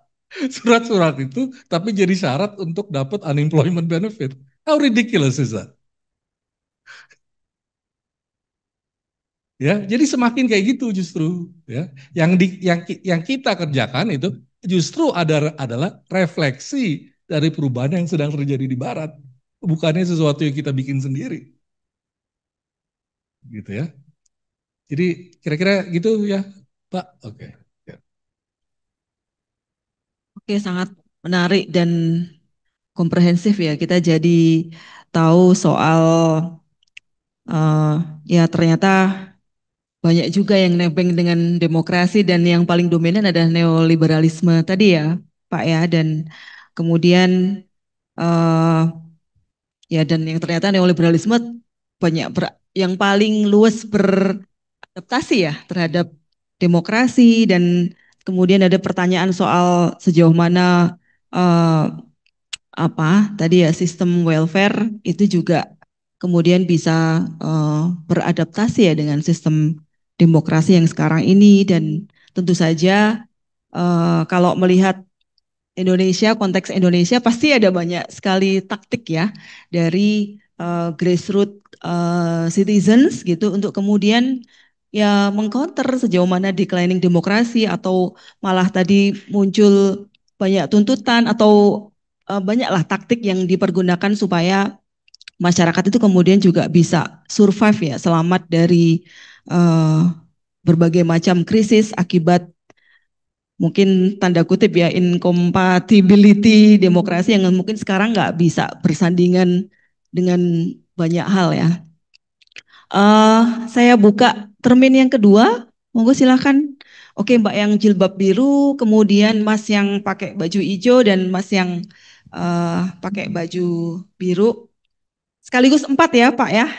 surat-surat itu, tapi jadi syarat untuk dapat unemployment benefit. How ridiculous is that? Ya, jadi semakin kayak gitu justru, ya. Yang kita kerjakan itu justru adalah refleksi dari perubahan yang sedang terjadi di Barat, bukannya sesuatu yang kita bikin sendiri, gitu ya. Jadi kira-kira gitu ya, Pak. Oke. Ya. Oke, sangat menarik dan komprehensif ya. Kita jadi tahu soal ya ternyata banyak juga yang nebeng dengan demokrasi dan yang paling dominan adalah neoliberalisme tadi ya, Pak ya. Dan kemudian ya dan yang ternyata neoliberalisme banyak yang paling luas beradaptasi ya terhadap demokrasi, dan kemudian ada pertanyaan soal sejauh mana tadi ya sistem welfare itu juga kemudian bisa beradaptasi ya dengan sistem demokrasi yang sekarang ini. Dan tentu saja kalau melihat Indonesia, konteks Indonesia pasti ada banyak sekali taktik ya dari grassroots citizens gitu untuk kemudian ya mengcounter sejauh mana declining demokrasi, atau malah tadi muncul banyak tuntutan atau banyaklah taktik yang dipergunakan supaya masyarakat itu kemudian juga bisa survive ya, selamat dari berbagai macam krisis akibat mungkin tanda kutip ya incompatibility demokrasi yang mungkin sekarang nggak bisa bersandingan dengan banyak hal ya. Saya buka termin yang kedua, monggo silakan. Oke, Mbak yang jilbab biru, kemudian Mas yang pakai baju hijau, dan Mas yang pakai baju biru. Sekaligus 4 ya Pak ya,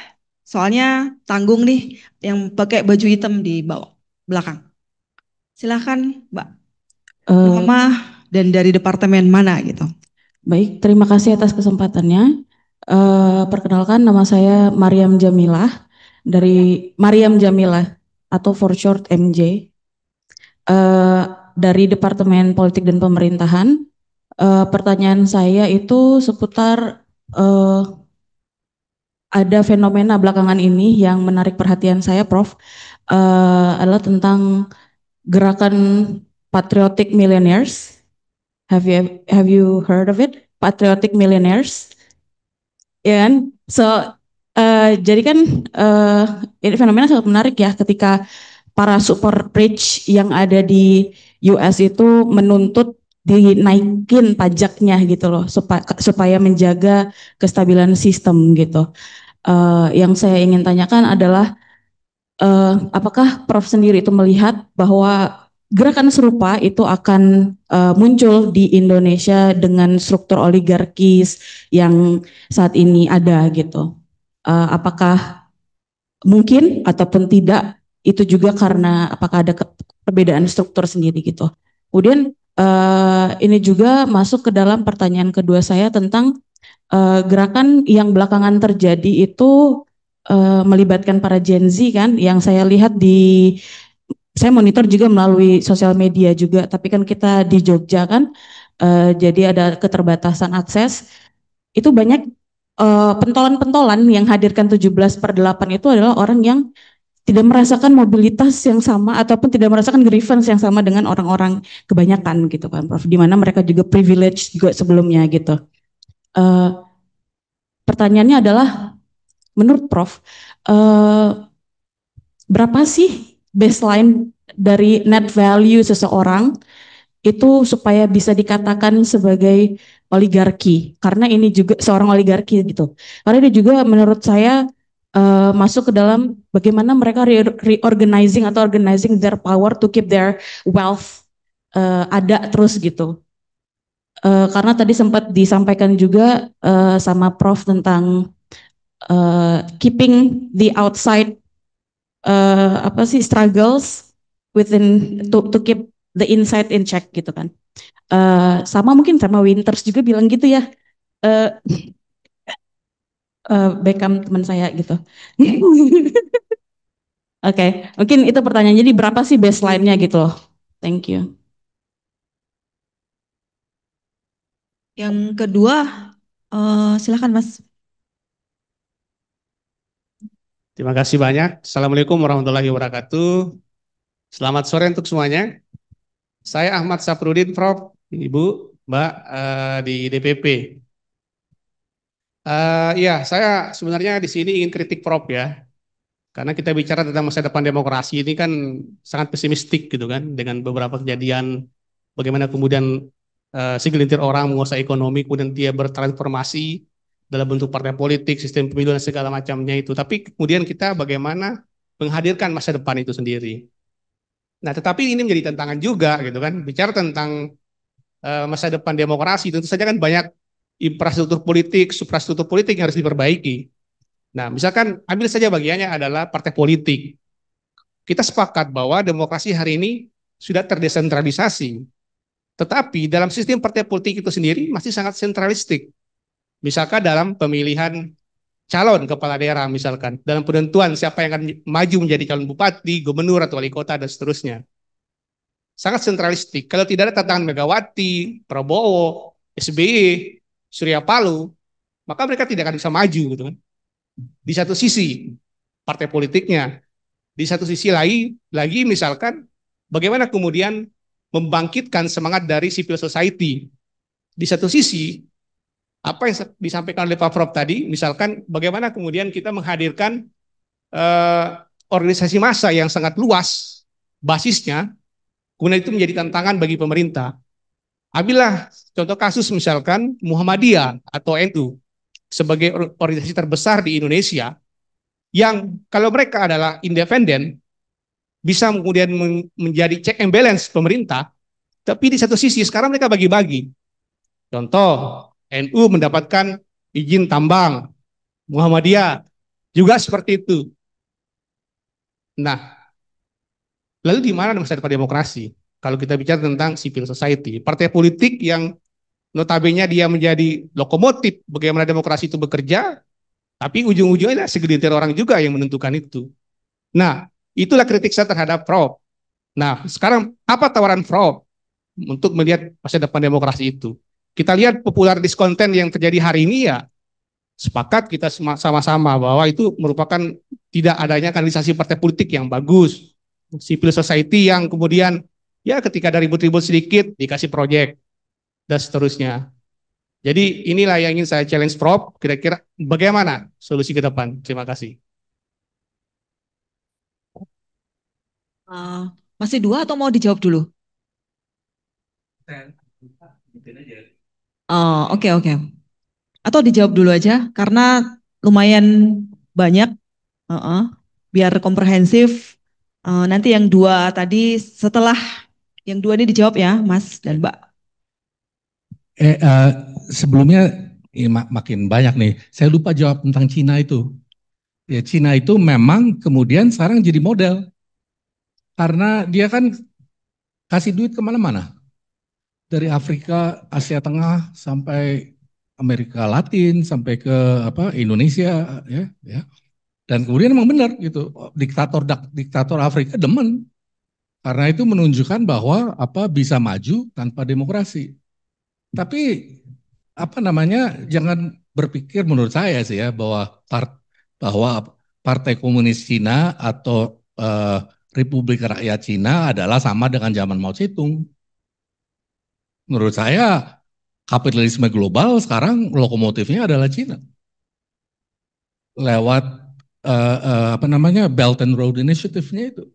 soalnya tanggung nih yang pakai baju hitam di bawah belakang. Silakan Mbak, nama dan dari departemen mana gitu. Baik, terima kasih atas kesempatannya. Perkenalkan, nama saya Mariam Jamilah, dari Mariam Jamilah atau for short MJ, dari Departemen Politik dan Pemerintahan. Pertanyaan saya itu seputar ada fenomena belakangan ini yang menarik perhatian saya, Prof, adalah tentang gerakan patriotic millionaires. Have you heard of it? Patriotic millionaires, ya kan? Jadi kan ini fenomena sangat menarik ya, ketika para super rich yang ada di US itu menuntut dinaikin pajaknya gitu loh, supaya menjaga kestabilan sistem gitu. Yang saya ingin tanyakan adalah apakah Prof sendiri itu melihat bahwa gerakan serupa itu akan muncul di Indonesia dengan struktur oligarkis yang saat ini ada gitu. Apakah mungkin ataupun tidak, itu juga karena apakah ada perbedaan struktur sendiri gitu. Kemudian Ini juga masuk ke dalam pertanyaan kedua saya tentang gerakan yang belakangan terjadi itu melibatkan para Gen Z kan, yang saya lihat saya monitor juga melalui sosial media juga, tapi kan kita di Jogja kan, jadi ada keterbatasan akses. Itu banyak pentolan-pentolan yang hadirkan 17/8 itu adalah orang yang tidak merasakan mobilitas yang sama ataupun tidak merasakan grievance yang sama dengan orang-orang kebanyakan gitu kan, Prof. Di mana mereka juga privilege juga sebelumnya gitu. Pertanyaannya adalah, menurut Prof, berapa sih baseline dari net value seseorang itu supaya bisa dikatakan sebagai oligarki? Karena ini juga seorang oligarki gitu. Karena ini juga menurut saya masuk ke dalam bagaimana mereka reorganizing atau organizing their power to keep their wealth ada terus gitu. Karena tadi sempat disampaikan juga sama Prof tentang keeping the outside struggles within to keep the inside in check gitu kan. Sama mungkin sama Winters juga bilang gitu ya. Beckham teman saya gitu. Oke, mungkin itu pertanyaan. Jadi berapa sih baseline-nya gitu loh. Thank you. Yang kedua, silakan Mas. Terima kasih banyak. Assalamualaikum warahmatullahi wabarakatuh. Selamat sore untuk semuanya. Saya Ahmad Safrudin, Prof, Ibu, Mbak di DPP. Ya, saya sebenarnya di sini ingin kritik Prof ya. Karena kita bicara tentang masa depan demokrasi ini kan sangat pesimistik gitu kan, dengan beberapa kejadian bagaimana kemudian segelintir orang menguasai ekonomi, kemudian dia bertransformasi dalam bentuk partai politik, sistem pemilu dan segala macamnya itu. Tapi kemudian kita bagaimana menghadirkan masa depan itu sendiri. Nah, tetapi ini menjadi tantangan juga gitu kan. Bicara tentang masa depan demokrasi, tentu saja kan banyak infrastruktur politik, suprastruktur politik yang harus diperbaiki. Nah, misalkan ambil saja bagiannya adalah partai politik. Kita sepakat bahwa demokrasi hari ini sudah terdesentralisasi. Tetapi dalam sistem partai politik itu sendiri masih sangat sentralistik. Misalkan dalam pemilihan calon kepala daerah, misalkan dalam penentuan siapa yang akan maju menjadi calon bupati, gubernur atau wali kota dan seterusnya. Sangat sentralistik. Kalau tidak ada tantangan Megawati, Prabowo, SBY, Surya Paloh, maka mereka tidak akan bisa maju gitu kan. Di satu sisi partai politiknya, di satu sisi lagi misalkan bagaimana kemudian membangkitkan semangat dari civil society. Di satu sisi apa yang disampaikan oleh Pak Prof tadi, misalkan bagaimana kemudian kita menghadirkan organisasi massa yang sangat luas basisnya, kemudian itu menjadi tantangan bagi pemerintah. Ambillah contoh kasus misalkan Muhammadiyah atau NU sebagai organisasi terbesar di Indonesia, yang kalau mereka adalah independen, bisa kemudian menjadi check and balance pemerintah, tapi di satu sisi sekarang mereka bagi-bagi. Contoh, NU mendapatkan izin tambang, Muhammadiyah juga seperti itu. Nah, lalu di mana masa depan demokrasi? Kalau kita bicara tentang civil society, partai politik yang notabene dia menjadi lokomotif bagaimana demokrasi itu bekerja, tapi ujung-ujungnya segelintir orang juga yang menentukan itu. Nah, itulah kritik saya terhadap Prof. Nah, sekarang apa tawaran Prof untuk melihat masa depan demokrasi itu? Kita lihat popular diskonten yang terjadi hari ini ya, sepakat kita sama-sama bahwa itu merupakan tidak adanya kanalisasi partai politik yang bagus, civil society yang kemudian ya ketika ada ribut-ribut sedikit dikasih proyek dan seterusnya. Jadi inilah yang ingin saya challenge Prof, kira-kira bagaimana solusi ke depan. Terima kasih. Masih dua atau mau dijawab dulu? Oke. Atau dijawab dulu aja, karena lumayan banyak, biar komprehensif. Nanti yang dua tadi, setelah yang dua ini dijawab ya, Mas dan Mbak. Sebelumnya makin banyak nih. Saya lupa jawab tentang Cina itu. Ya, Cina itu memang kemudian sekarang jadi model. Karena dia kan kasih duit kemana-mana. dari Afrika, Asia Tengah sampai Amerika Latin sampai ke Indonesia ya. Dan kemudian emang benar gitu, diktator Afrika demen karena itu menunjukkan bahwa bisa maju tanpa demokrasi. Tapi jangan berpikir menurut saya sih ya bahwa Partai Komunis Cina atau Republik Rakyat Cina adalah sama dengan zaman Mao Zedong. Menurut saya kapitalisme global sekarang lokomotifnya adalah Cina. Lewat Belt and Road Initiative-nya itu.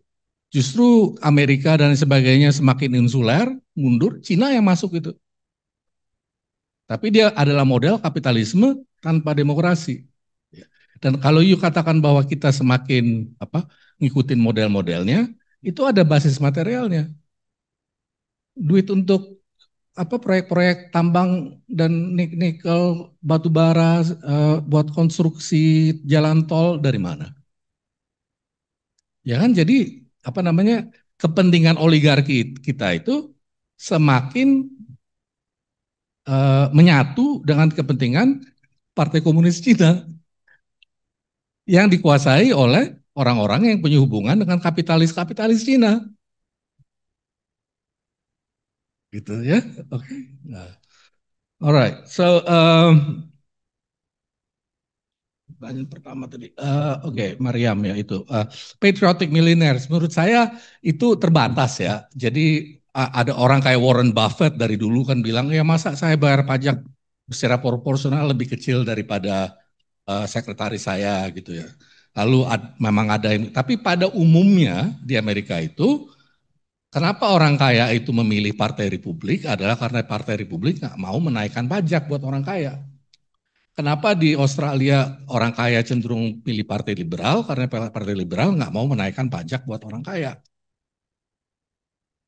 Justru Amerika dan sebagainya semakin insuler, mundur, Cina yang masuk itu. Tapi dia adalah model kapitalisme tanpa demokrasi. Dan kalau you katakan bahwa kita semakin ngikutin model-modelnya, itu ada basis materialnya. Duit untuk proyek-proyek tambang dan nikel, batu bara, buat konstruksi jalan tol dari mana? Ya kan, jadi kepentingan oligarki kita itu semakin menyatu dengan kepentingan Partai Komunis Cina yang dikuasai oleh orang-orang yang punya hubungan dengan kapitalis Cina. Gitu ya, oke. Okay. Nah. Alright, so pertanyaan pertama tadi, oke, Mariam ya itu patriotic millionaires. Menurut saya itu terbatas ya. Jadi ada orang kayak Warren Buffett dari dulu kan bilang ya masa saya bayar pajak secara proporsional lebih kecil daripada sekretaris saya gitu ya. Lalu memang ada yang, tapi pada umumnya di Amerika itu kenapa orang kaya itu memilih Partai Republik adalah karena Partai Republik nggak mau menaikkan pajak buat orang kaya. Kenapa di Australia orang kaya cenderung pilih Partai Liberal? Karena Partai Liberal nggak mau menaikkan pajak buat orang kaya.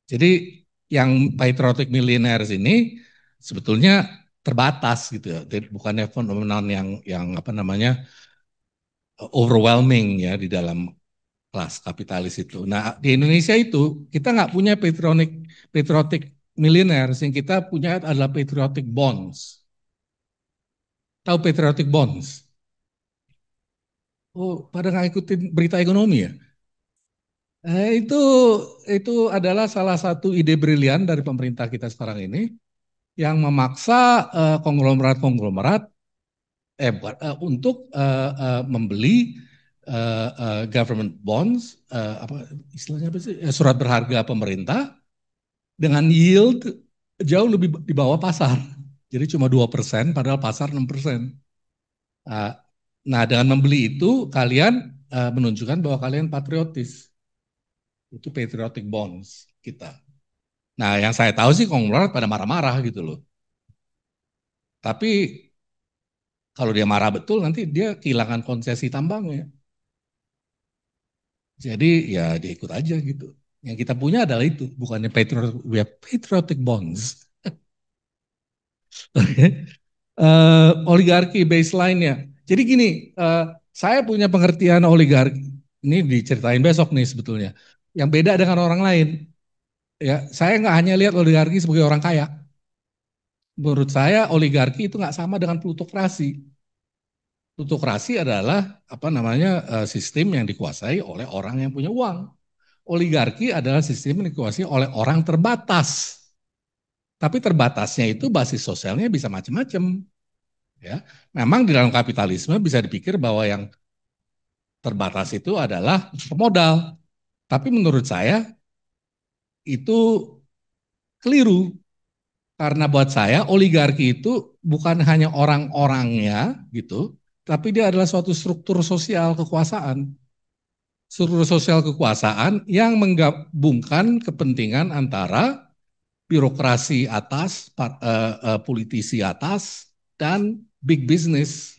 Jadi yang patriotic millionaires ini sebetulnya terbatas gitu ya, bukannya fenomenon yang overwhelming ya di dalam kelas kapitalis itu. Nah di Indonesia itu kita nggak punya patriotic millionaires, yang kita punya adalah patriotic bonds. Tahu patriotic bonds? Oh, pada nggak ikutin berita ekonomi ya? Itu adalah salah satu ide brilian dari pemerintah kita sekarang ini yang memaksa konglomerat-konglomerat untuk membeli government bonds, istilahnya apa sih? Surat berharga pemerintah dengan yield jauh lebih di bawah pasar. Jadi cuma 2%, padahal pasar 6%. Nah, dengan membeli itu kalian menunjukkan bahwa kalian patriotis. Itu patriotic bonds kita. Nah, yang saya tahu sih konglomerat pada marah-marah gitu loh. Tapi kalau dia marah betul nanti dia kehilangan konsesi tambangnya. Jadi ya dia ikut aja gitu. Yang kita punya adalah itu, bukannya patriotic bonds. Oligarki baseline-nya. Jadi gini, saya punya pengertian oligarki. Ini diceritain besok nih sebetulnya. Yang beda dengan orang lain. Ya, saya nggak hanya lihat oligarki sebagai orang kaya. Menurut saya oligarki itu nggak sama dengan plutokrasi. Plutokrasi adalah sistem yang dikuasai oleh orang yang punya uang. Oligarki adalah sistem yang dikuasai oleh orang terbatas. Tapi terbatasnya itu basis sosialnya bisa macam-macam. Ya, memang di dalam kapitalisme bisa dipikir bahwa yang terbatas itu adalah pemodal. Tapi menurut saya itu keliru. Karena buat saya oligarki itu bukan hanya orang-orangnya gitu, tapi dia adalah suatu struktur sosial kekuasaan. Struktur sosial kekuasaan yang menggabungkan kepentingan antara birokrasi atas, politisi atas, dan big business.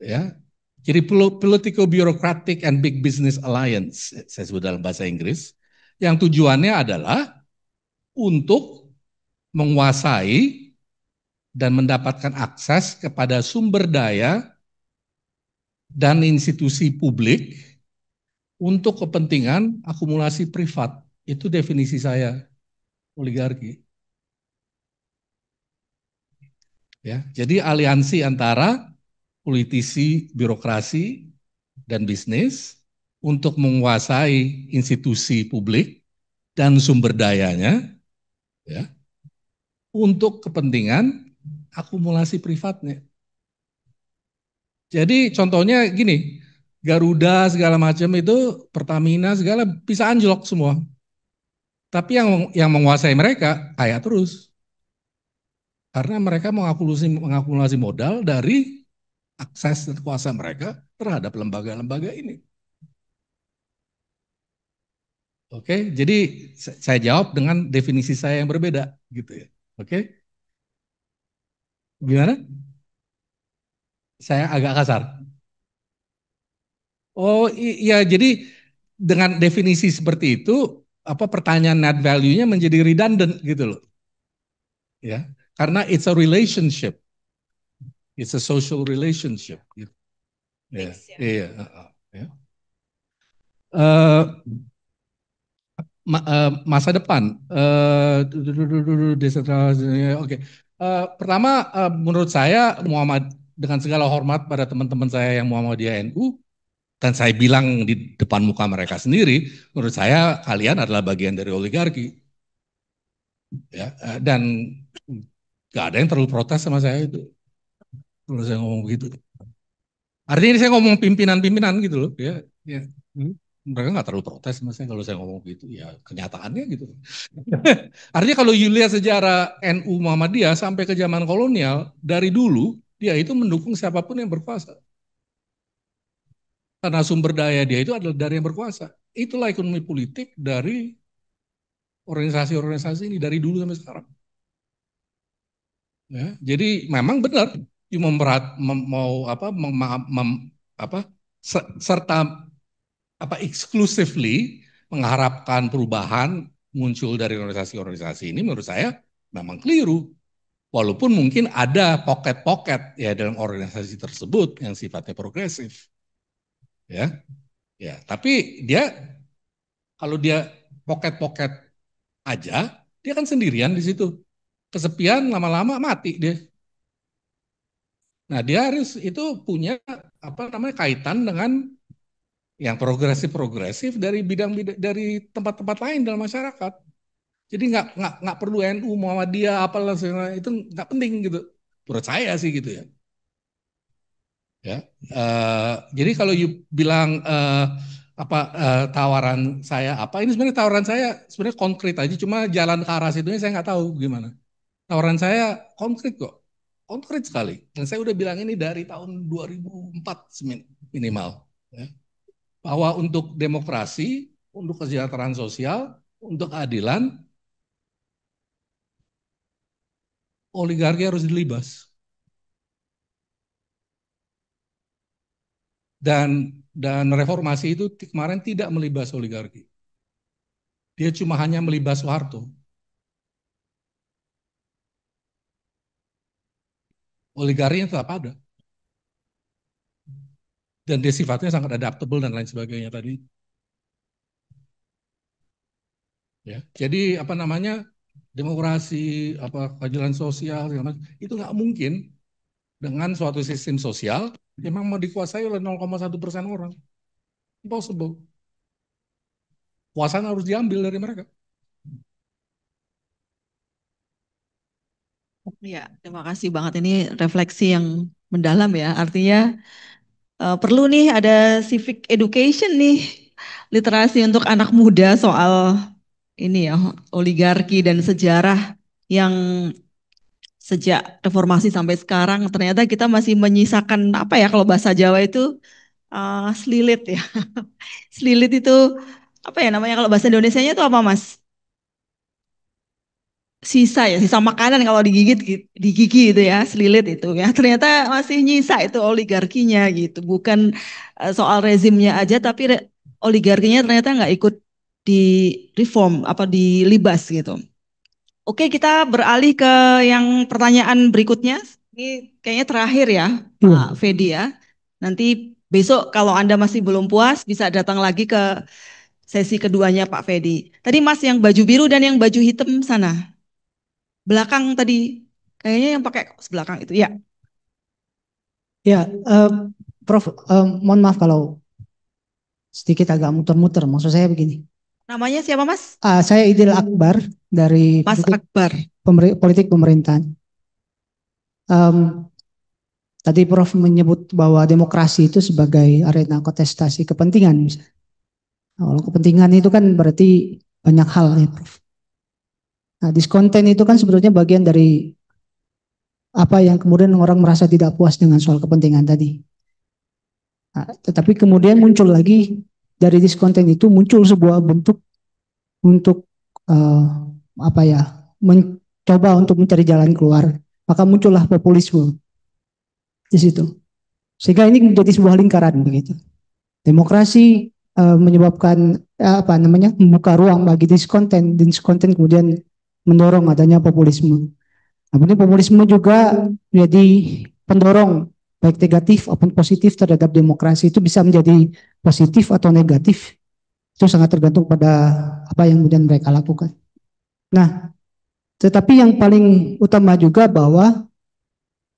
Ya, jadi political bureaucratic and big business alliance, saya sebut dalam bahasa Inggris, yang tujuannya adalah untuk menguasai dan mendapatkan akses kepada sumber daya dan institusi publik untuk kepentingan akumulasi privat. Itu definisi saya. oligarki. Ya, jadi aliansi antara politisi, birokrasi, dan bisnis untuk menguasai institusi publik dan sumber dayanya, ya, untuk kepentingan akumulasi privatnya. Jadi contohnya gini, Garuda segala macam itu, Pertamina segala bisa anjlok semua. Tapi yang menguasai mereka kaya terus. Karena mereka mengakumulasi modal dari akses dan kuasa mereka terhadap lembaga-lembaga ini. Oke, jadi saya jawab dengan definisi saya yang berbeda, gitu ya. Oke, gimana? Saya agak kasar. Oh iya, jadi dengan definisi seperti itu, apa pertanyaan net value-nya menjadi redundant gitu loh, ya, karena it's a relationship, it's a social relationship, gitu. Ya, iya. Ya. Masa depan, desentralisasi. Oke. Pertama, menurut saya dengan segala hormat pada teman-teman saya yang Muhammadiyah NU, dan saya bilang di depan muka mereka sendiri, menurut saya kalian adalah bagian dari oligarki, ya. Dan nggak ada yang terlalu protes sama saya itu, kalau saya ngomong begitu. Artinya ini saya ngomong pimpinan-pimpinan gitu loh, ya. Ya. Mereka nggak terlalu protes sama saya kalau saya ngomong gitu, ya kenyataannya gitu. Artinya kalau you lihat sejarah NU Muhammadiyah sampai ke zaman kolonial, dari dulu dia itu mendukung siapapun yang berkuasa. Karena sumber daya dia itu adalah dari yang berkuasa. Itulah ekonomi politik dari organisasi-organisasi ini dari dulu sampai sekarang. Ya, jadi memang benar, serta exclusively mengharapkan perubahan muncul dari organisasi-organisasi ini, menurut saya memang keliru. Walaupun mungkin ada pocket-pocket ya dalam organisasi tersebut yang sifatnya progresif, ya, ya. Tapi dia kalau dia pocket-pocket aja, dia kan sendirian di situ, kesepian, lama-lama mati dia. Nah, dia harus itu punya kaitan dengan yang progresif dari bidang-bidang dari tempat-tempat lain dalam masyarakat. Jadi nggak perlu NU Muhammadiyah apalah itu nggak penting gitu. Menurut saya sih gitu ya. Ya. Jadi kalau you bilang tawaran saya apa, ini sebenarnya tawaran saya sebenarnya konkret aja, cuma jalan ke arah situnya saya nggak tahu gimana. Tawaran saya konkret kok. Konkret sekali. Dan saya udah bilang ini dari tahun 2004 minimal. Ya. Bahwa untuk demokrasi, untuk kesejahteraan sosial, untuk keadilan, oligarki harus dilibas. Dan reformasi itu kemarin tidak melibas oligarki. Dia cuma hanya melibas Soeharto. Oligarkinya tetap ada. Dan dia sifatnya sangat adaptable dan lain sebagainya tadi. Ya, jadi demokrasi, keadilan sosial, itu nggak mungkin dengan suatu sistem sosial yang memang mau dikuasai oleh 0,1% orang. Impossible. Kuasaan harus diambil dari mereka. Ya, terima kasih banget. Ini refleksi yang mendalam ya. Artinya perlu nih ada civic education nih, literasi untuk anak muda soal ini ya, oligarki dan sejarah yang sejak reformasi sampai sekarang ternyata kita masih menyisakan apa ya, kalau bahasa Jawa itu selilit ya. Selilit itu apa ya namanya, kalau bahasa Indonesianya itu apa Mas? Sisa ya, sisa makanan kalau digigit di gigi itu ya, selilit itu ya. Ternyata masih nyisa itu oligarkinya gitu. Bukan soal rezimnya aja, tapi oligarkinya ternyata nggak ikut di reform apa dilibas gitu. Oke, kita beralih ke yang pertanyaan berikutnya. Ini kayaknya terakhir ya, Pak Fedi ya. Nanti besok kalau Anda masih belum puas bisa datang lagi ke sesi keduanya Pak Fedi. Tadi Mas yang baju biru dan yang baju hitam sana. Belakang tadi. Kayaknya yang pakai belakang itu. Ya. Ya, Prof, mohon maaf kalau sedikit agak muter-muter. Maksud saya begini. Namanya siapa Mas? Saya Idil Akbar dari Mas Akbar. Politik Pemerintahan. Tadi Prof menyebut bahwa demokrasi itu sebagai arena kontestasi kepentingan. Misalnya. Kalau kepentingan itu kan berarti banyak hal ya Prof. Nah, diskonten itu kan sebetulnya bagian dari apa yang kemudian orang merasa tidak puas dengan soal kepentingan tadi. Nah, tetapi kemudian muncul lagi dari diskonten itu muncul sebuah bentuk untuk mencoba untuk mencari jalan keluar. Maka muncullah populisme di situ. Sehingga ini menjadi sebuah lingkaran begitu. Demokrasi menyebabkan membuka ruang bagi diskonten, diskonten kemudian mendorong adanya populisme. Kemudian populisme juga menjadi pendorong baik negatif maupun positif terhadap demokrasi. Itu bisa menjadi positif atau negatif. Itu sangat tergantung pada apa yang kemudian mereka lakukan. Nah, tetapi yang paling utama juga bahwa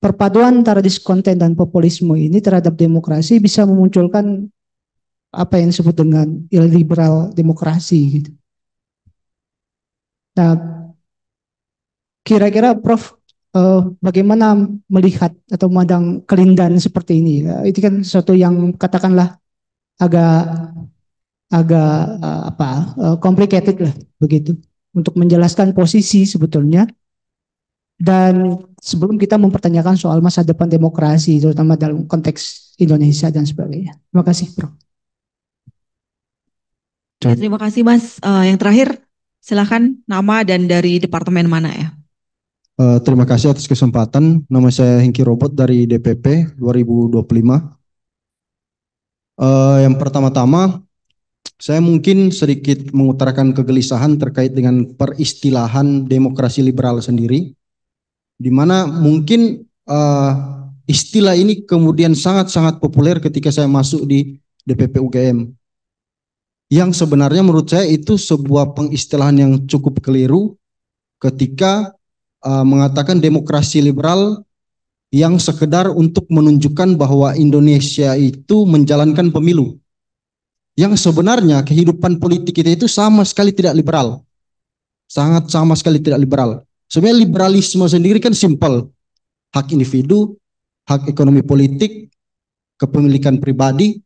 perpaduan antara diskonten dan populisme ini terhadap demokrasi bisa memunculkan apa yang disebut dengan illiberal demokrasi gitu. Nah, kira-kira Prof bagaimana melihat atau memandang kelindahan seperti ini? Itu kan sesuatu yang katakanlah agak complicated lah begitu untuk menjelaskan posisi sebetulnya. Dan sebelum kita mempertanyakan soal masa depan demokrasi, terutama dalam konteks Indonesia dan sebagainya. Terima kasih, Prof. Terima kasih, Mas. Yang terakhir, silakan nama dan dari departemen mana ya? Terima kasih atas kesempatan. Nama saya Hengki Robot dari DPP 2025. Yang pertama-tama, saya mungkin sedikit mengutarakan kegelisahan terkait dengan peristilahan demokrasi liberal sendiri. Di mana mungkin istilah ini kemudian sangat-sangat populer ketika saya masuk di DPP UGM. Yang sebenarnya menurut saya itu sebuah pengistilahan yang cukup keliru ketika mengatakan demokrasi liberal yang sekedar untuk menunjukkan bahwa Indonesia itu menjalankan pemilu. Yang sebenarnya kehidupan politik kita itu sama sekali tidak liberal. Sangat sama sekali tidak liberal. Sebenarnya liberalisme sendiri kan simpel. Hak individu, hak ekonomi politik, kepemilikan pribadi,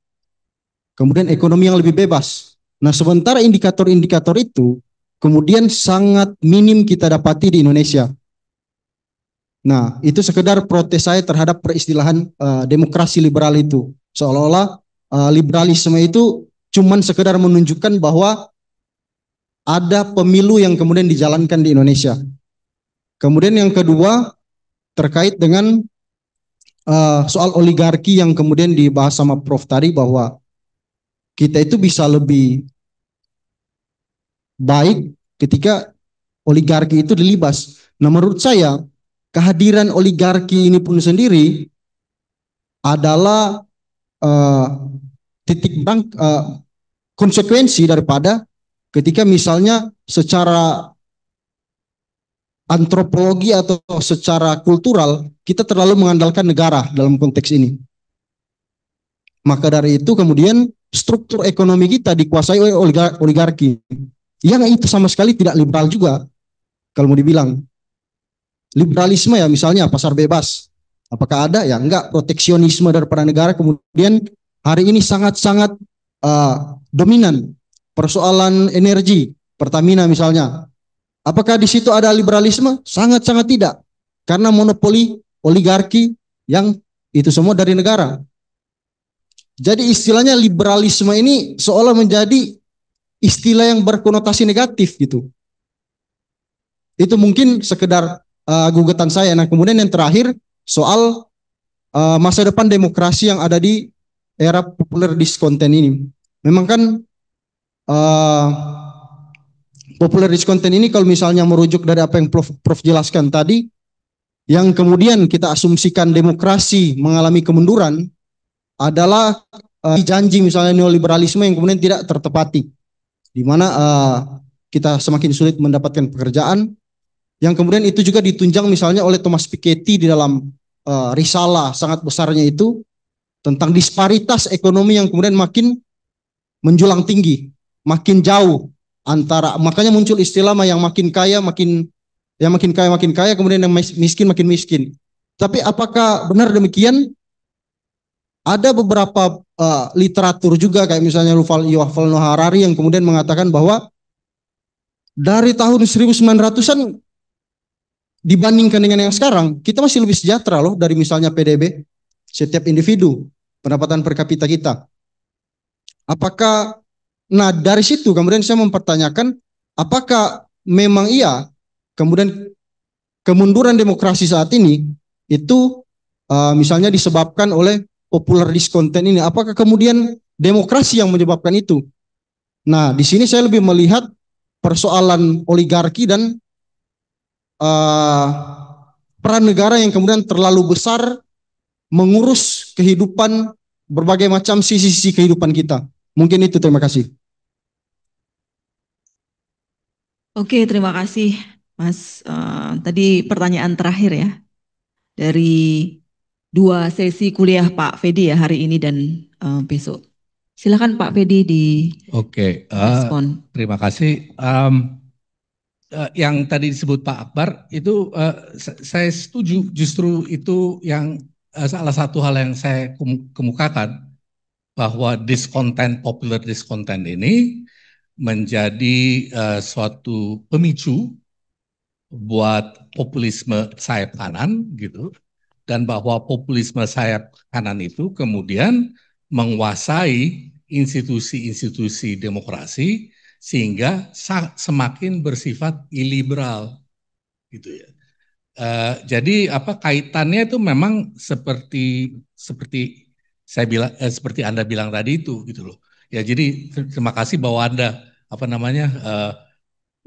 kemudian ekonomi yang lebih bebas. Nah, sementara indikator-indikator itu kemudian sangat minim kita dapati di Indonesia. Nah, itu sekedar protes saya terhadap peristilahan demokrasi liberal itu. Seolah-olah liberalisme itu cuman sekedar menunjukkan bahwa ada pemilu yang kemudian dijalankan di Indonesia. Kemudian yang kedua terkait dengan soal oligarki yang kemudian dibahas sama Prof tadi, bahwa kita itu bisa lebih baik ketika oligarki itu dilibas. Nah, menurut saya kehadiran oligarki ini pun sendiri adalah konsekuensi daripada ketika misalnya secara antropologi atau secara kultural kita terlalu mengandalkan negara dalam konteks ini. Maka dari itu kemudian struktur ekonomi kita dikuasai oleh oligarki yang itu sama sekali tidak liberal juga. Kalau mau dibilang liberalisme ya misalnya pasar bebas, apakah ada? Ya enggak. Proteksionisme daripada negara kemudian hari ini sangat-sangat dominan. Persoalan energi, Pertamina misalnya, apakah di situ ada liberalisme? Sangat-sangat tidak, karena monopoli oligarki yang itu semua dari negara. Jadi istilahnya liberalisme ini seolah menjadi istilah yang berkonotasi negatif gitu. Itu mungkin sekedar gugatan saya. Nah, kemudian yang terakhir soal masa depan demokrasi yang ada di era populer diskonten ini. Memang kan populer diskonten ini kalau misalnya merujuk dari apa yang Prof jelaskan tadi, yang kemudian kita asumsikan demokrasi mengalami kemunduran adalah janji misalnya neoliberalisme yang kemudian tidak tertepati. di mana kita semakin sulit mendapatkan pekerjaan, yang kemudian itu juga ditunjang misalnya oleh Thomas Piketty di dalam risalah sangat besarnya itu tentang disparitas ekonomi yang kemudian makin menjulang tinggi, makin jauh antara, makanya muncul istilah yang makin kaya makin kaya, kemudian yang miskin makin miskin. Tapi apakah benar demikian? Ada beberapa literatur juga kayak misalnya Yuval Noah Harari yang kemudian mengatakan bahwa dari tahun 1900-an dibandingkan dengan yang sekarang, kita masih lebih sejahtera loh dari misalnya PDB, setiap individu, pendapatan per kapita kita. Apakah, nah dari situ kemudian saya mempertanyakan, apakah memang iya, kemudian kemunduran demokrasi saat ini, itu misalnya disebabkan oleh popular discontent ini, apakah kemudian demokrasi yang menyebabkan itu? Nah di sini saya lebih melihat persoalan oligarki dan peran negara yang kemudian terlalu besar mengurus kehidupan berbagai macam sisi-sisi kehidupan kita. Mungkin itu, terima kasih. Oke, terima kasih Mas. Tadi pertanyaan terakhir ya dari 2 sesi kuliah Pak Fedi ya hari ini dan besok. Silakan Pak Fedi di respon. Terima kasih. Yang tadi disebut Pak Akbar itu saya setuju, justru itu yang salah satu hal yang saya kemukakan, bahwa popular discontent ini menjadi suatu pemicu buat populisme sayap kanan gitu, dan bahwa populisme sayap kanan itu kemudian menguasai institusi-institusi demokrasi sehingga semakin bersifat iliberal gitu ya. Jadi kaitannya itu memang seperti saya bilang, seperti Anda bilang tadi itu gitu loh. Ya jadi terima kasih bahwa Anda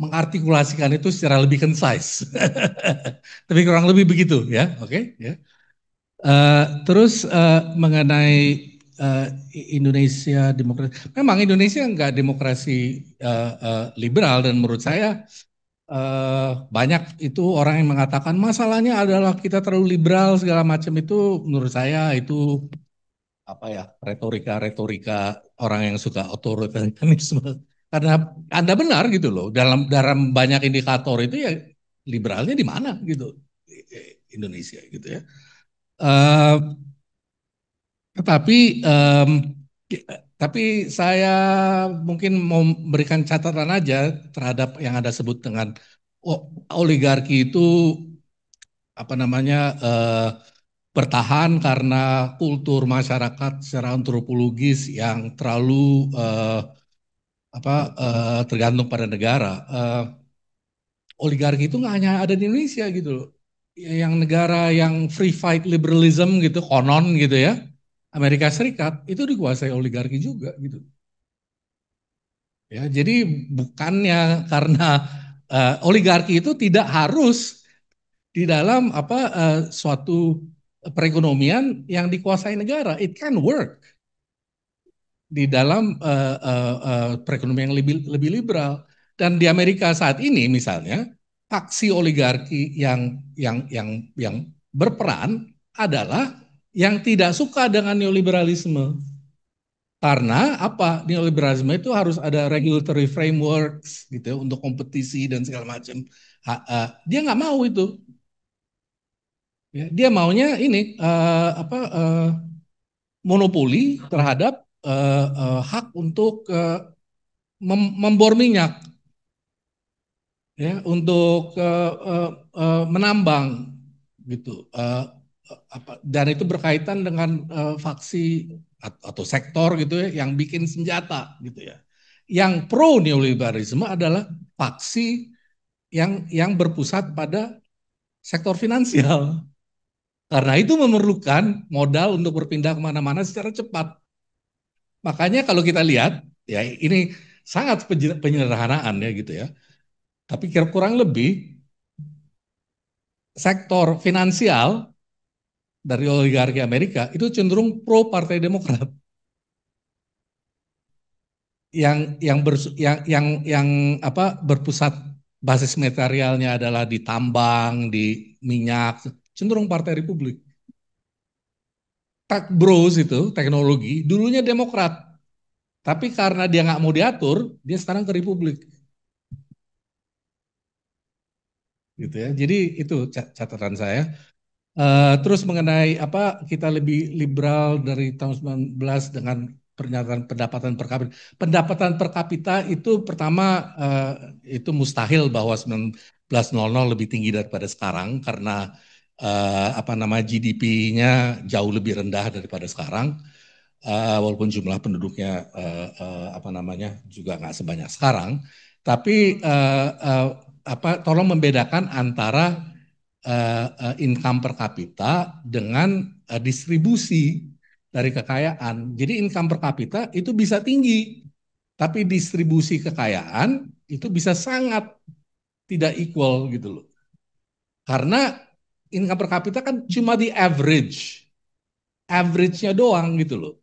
mengartikulasikan itu secara lebih concise. Tapi kurang lebih begitu ya, oke? Ya. Terus mengenai Indonesia demokrasi, memang Indonesia enggak demokrasi liberal, dan menurut saya banyak itu orang yang mengatakan masalahnya adalah kita terlalu liberal segala macam. Itu menurut saya itu retorika orang yang suka otoritarianisme. Karena Anda benar gitu loh, dalam banyak indikator itu ya liberalnya di mana gitu Indonesia gitu ya. Tapi saya mungkin mau memberikan catatan aja terhadap yang Anda sebut dengan oligarki itu bertahan karena kultur masyarakat secara antropologis yang terlalu tergantung pada negara. Oligarki itu nggak hanya ada di Indonesia gitu loh. Yang negara yang free fight liberalism gitu, konon gitu ya, Amerika Serikat itu dikuasai oligarki juga gitu. Ya, jadi bukannya karena oligarki itu tidak harus di dalam suatu perekonomian yang dikuasai negara. It can work di dalam perekonomian yang lebih liberal. Dan di Amerika saat ini misalnya faksi oligarki yang berperan adalah yang tidak suka dengan neoliberalisme. Karena neoliberalisme itu harus ada regulatory frameworks gitu untuk kompetisi dan segala macam. Dia nggak mau itu. Ya, dia maunya ini monopoli terhadap hak untuk membor minyak, ya, untuk menambang gitu, dan itu berkaitan dengan faksi atau sektor gitu ya yang bikin senjata gitu ya. Yang pro neoliberalisme adalah faksi yang berpusat pada sektor finansial. Karena itu memerlukan modal untuk berpindah kemana-mana secara cepat. Makanya kalau kita lihat, ya ini sangat penyederhanaan ya gitu ya. Tapi kurang lebih sektor finansial dari oligarki Amerika itu cenderung pro Partai Demokrat. berpusat basis materialnya adalah di tambang, di minyak, cenderung Partai Republik. Tech Bros itu teknologi dulunya Demokrat, tapi karena dia nggak mau diatur, dia sekarang ke Republik. Gitu ya. Jadi itu catatan saya. Terus mengenai kita lebih liberal dari tahun 19 dengan pernyataan pendapatan per kapita. Pendapatan per kapita itu pertama itu mustahil bahwa 1900 lebih tinggi daripada sekarang karena GDP-nya jauh lebih rendah daripada sekarang. Walaupun jumlah penduduknya juga nggak sebanyak sekarang, tapi tolong membedakan antara income per kapita dengan distribusi dari kekayaan. Jadi income per kapita itu bisa tinggi, tapi distribusi kekayaan itu bisa sangat tidak equal gitu loh. Karena income per kapita kan cuma di average-nya doang gitu loh.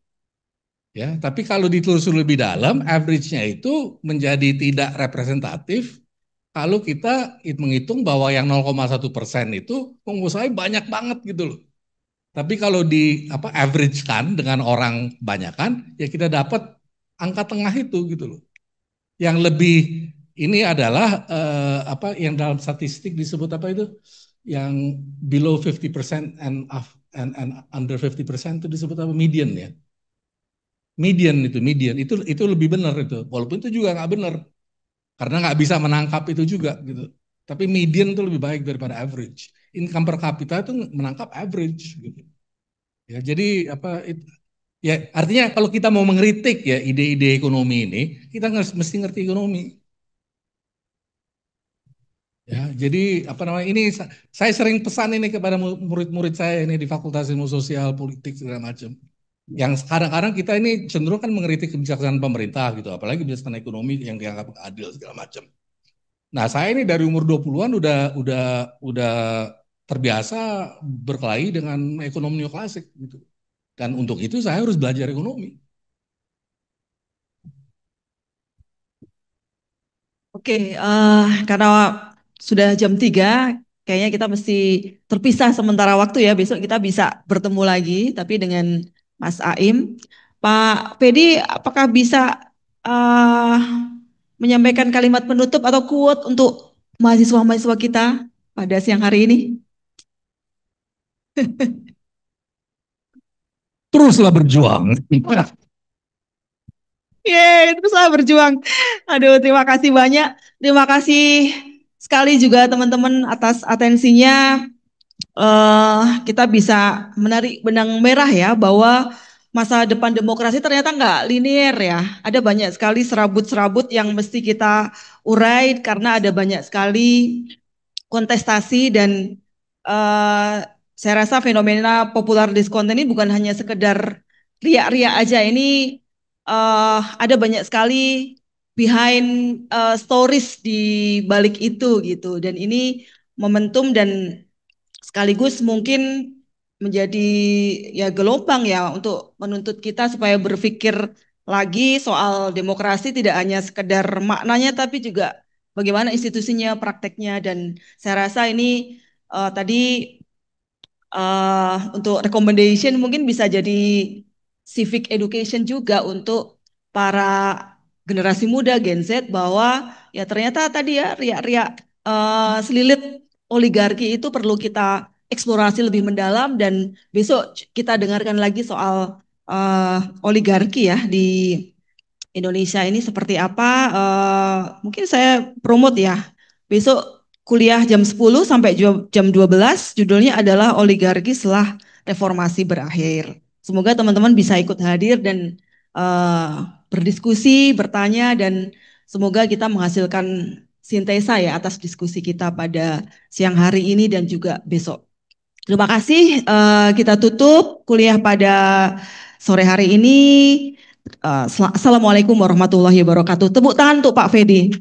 Ya, tapi kalau ditelusuri lebih dalam, average-nya itu menjadi tidak representatif kalau kita menghitung bahwa yang 0,1% itu pengusahanya banyak banget gitu loh. Tapi kalau di average-kan dengan orang banyakan, ya kita dapat angka tengah itu gitu loh. Yang lebih ini adalah yang dalam statistik disebut yang below 50% and under 50% itu disebut median ya. Median itu lebih benar itu, walaupun itu juga nggak benar karena nggak bisa menangkap itu juga gitu. Tapi median itu lebih baik daripada average. Income per kapita itu menangkap average gitu. Ya jadi ya artinya kalau kita mau mengkritik ya ide-ide ekonomi ini, kita mesti ngerti ekonomi. Ya jadi ini saya sering pesan ini kepada murid-murid saya ini di Fakultas Ilmu Sosial, Politik segala macam. Yang kadang-kadang kita ini cenderung kan mengkritik kebijakan pemerintah gitu, apalagi kebijakan ekonomi yang dianggap adil segala macam. Nah, saya ini dari umur 20-an udah terbiasa berkelahi dengan ekonomi neoklasik gitu. Dan untuk itu saya harus belajar ekonomi. Oke, karena sudah jam 3, kayaknya kita mesti terpisah sementara waktu ya. Besok kita bisa bertemu lagi, tapi dengan Mas Aim. Pak Pedi, apakah bisa menyampaikan kalimat penutup atau quote untuk mahasiswa-mahasiswa kita pada siang hari ini? Teruslah berjuang. Yeay, teruslah berjuang. Aduh, terima kasih banyak. Terima kasih sekali juga teman-teman atas atensinya. Kita bisa menarik benang merah ya bahwa masa depan demokrasi ternyata nggak linear ya. Ada banyak sekali serabut-serabut yang mesti kita urai karena ada banyak sekali kontestasi dan saya rasa fenomena popular discontent ini bukan hanya sekedar riak-riak aja. Ini ada banyak sekali behind stories di balik itu gitu. Dan ini momentum dan sekaligus mungkin menjadi ya gelombang ya untuk menuntut kita supaya berpikir lagi soal demokrasi tidak hanya sekedar maknanya tapi juga bagaimana institusinya, prakteknya, dan saya rasa ini tadi untuk recommendation mungkin bisa jadi civic education juga untuk para generasi muda Gen Z bahwa ya ternyata tadi ya riak-riak selilit oligarki itu perlu kita eksplorasi lebih mendalam dan besok kita dengarkan lagi soal oligarki ya di Indonesia ini seperti apa. Mungkin saya promote ya besok kuliah jam 10 sampai jam 12 judulnya adalah oligarki setelah reformasi berakhir. Semoga teman-teman bisa ikut hadir dan berdiskusi, bertanya dan semoga kita menghasilkan sintesa ya atas diskusi kita pada siang hari ini dan juga besok. Terima kasih, kita tutup kuliah pada sore hari ini. Assalamualaikum warahmatullahi wabarakatuh. Tepuk tangan untuk Pak Fedi.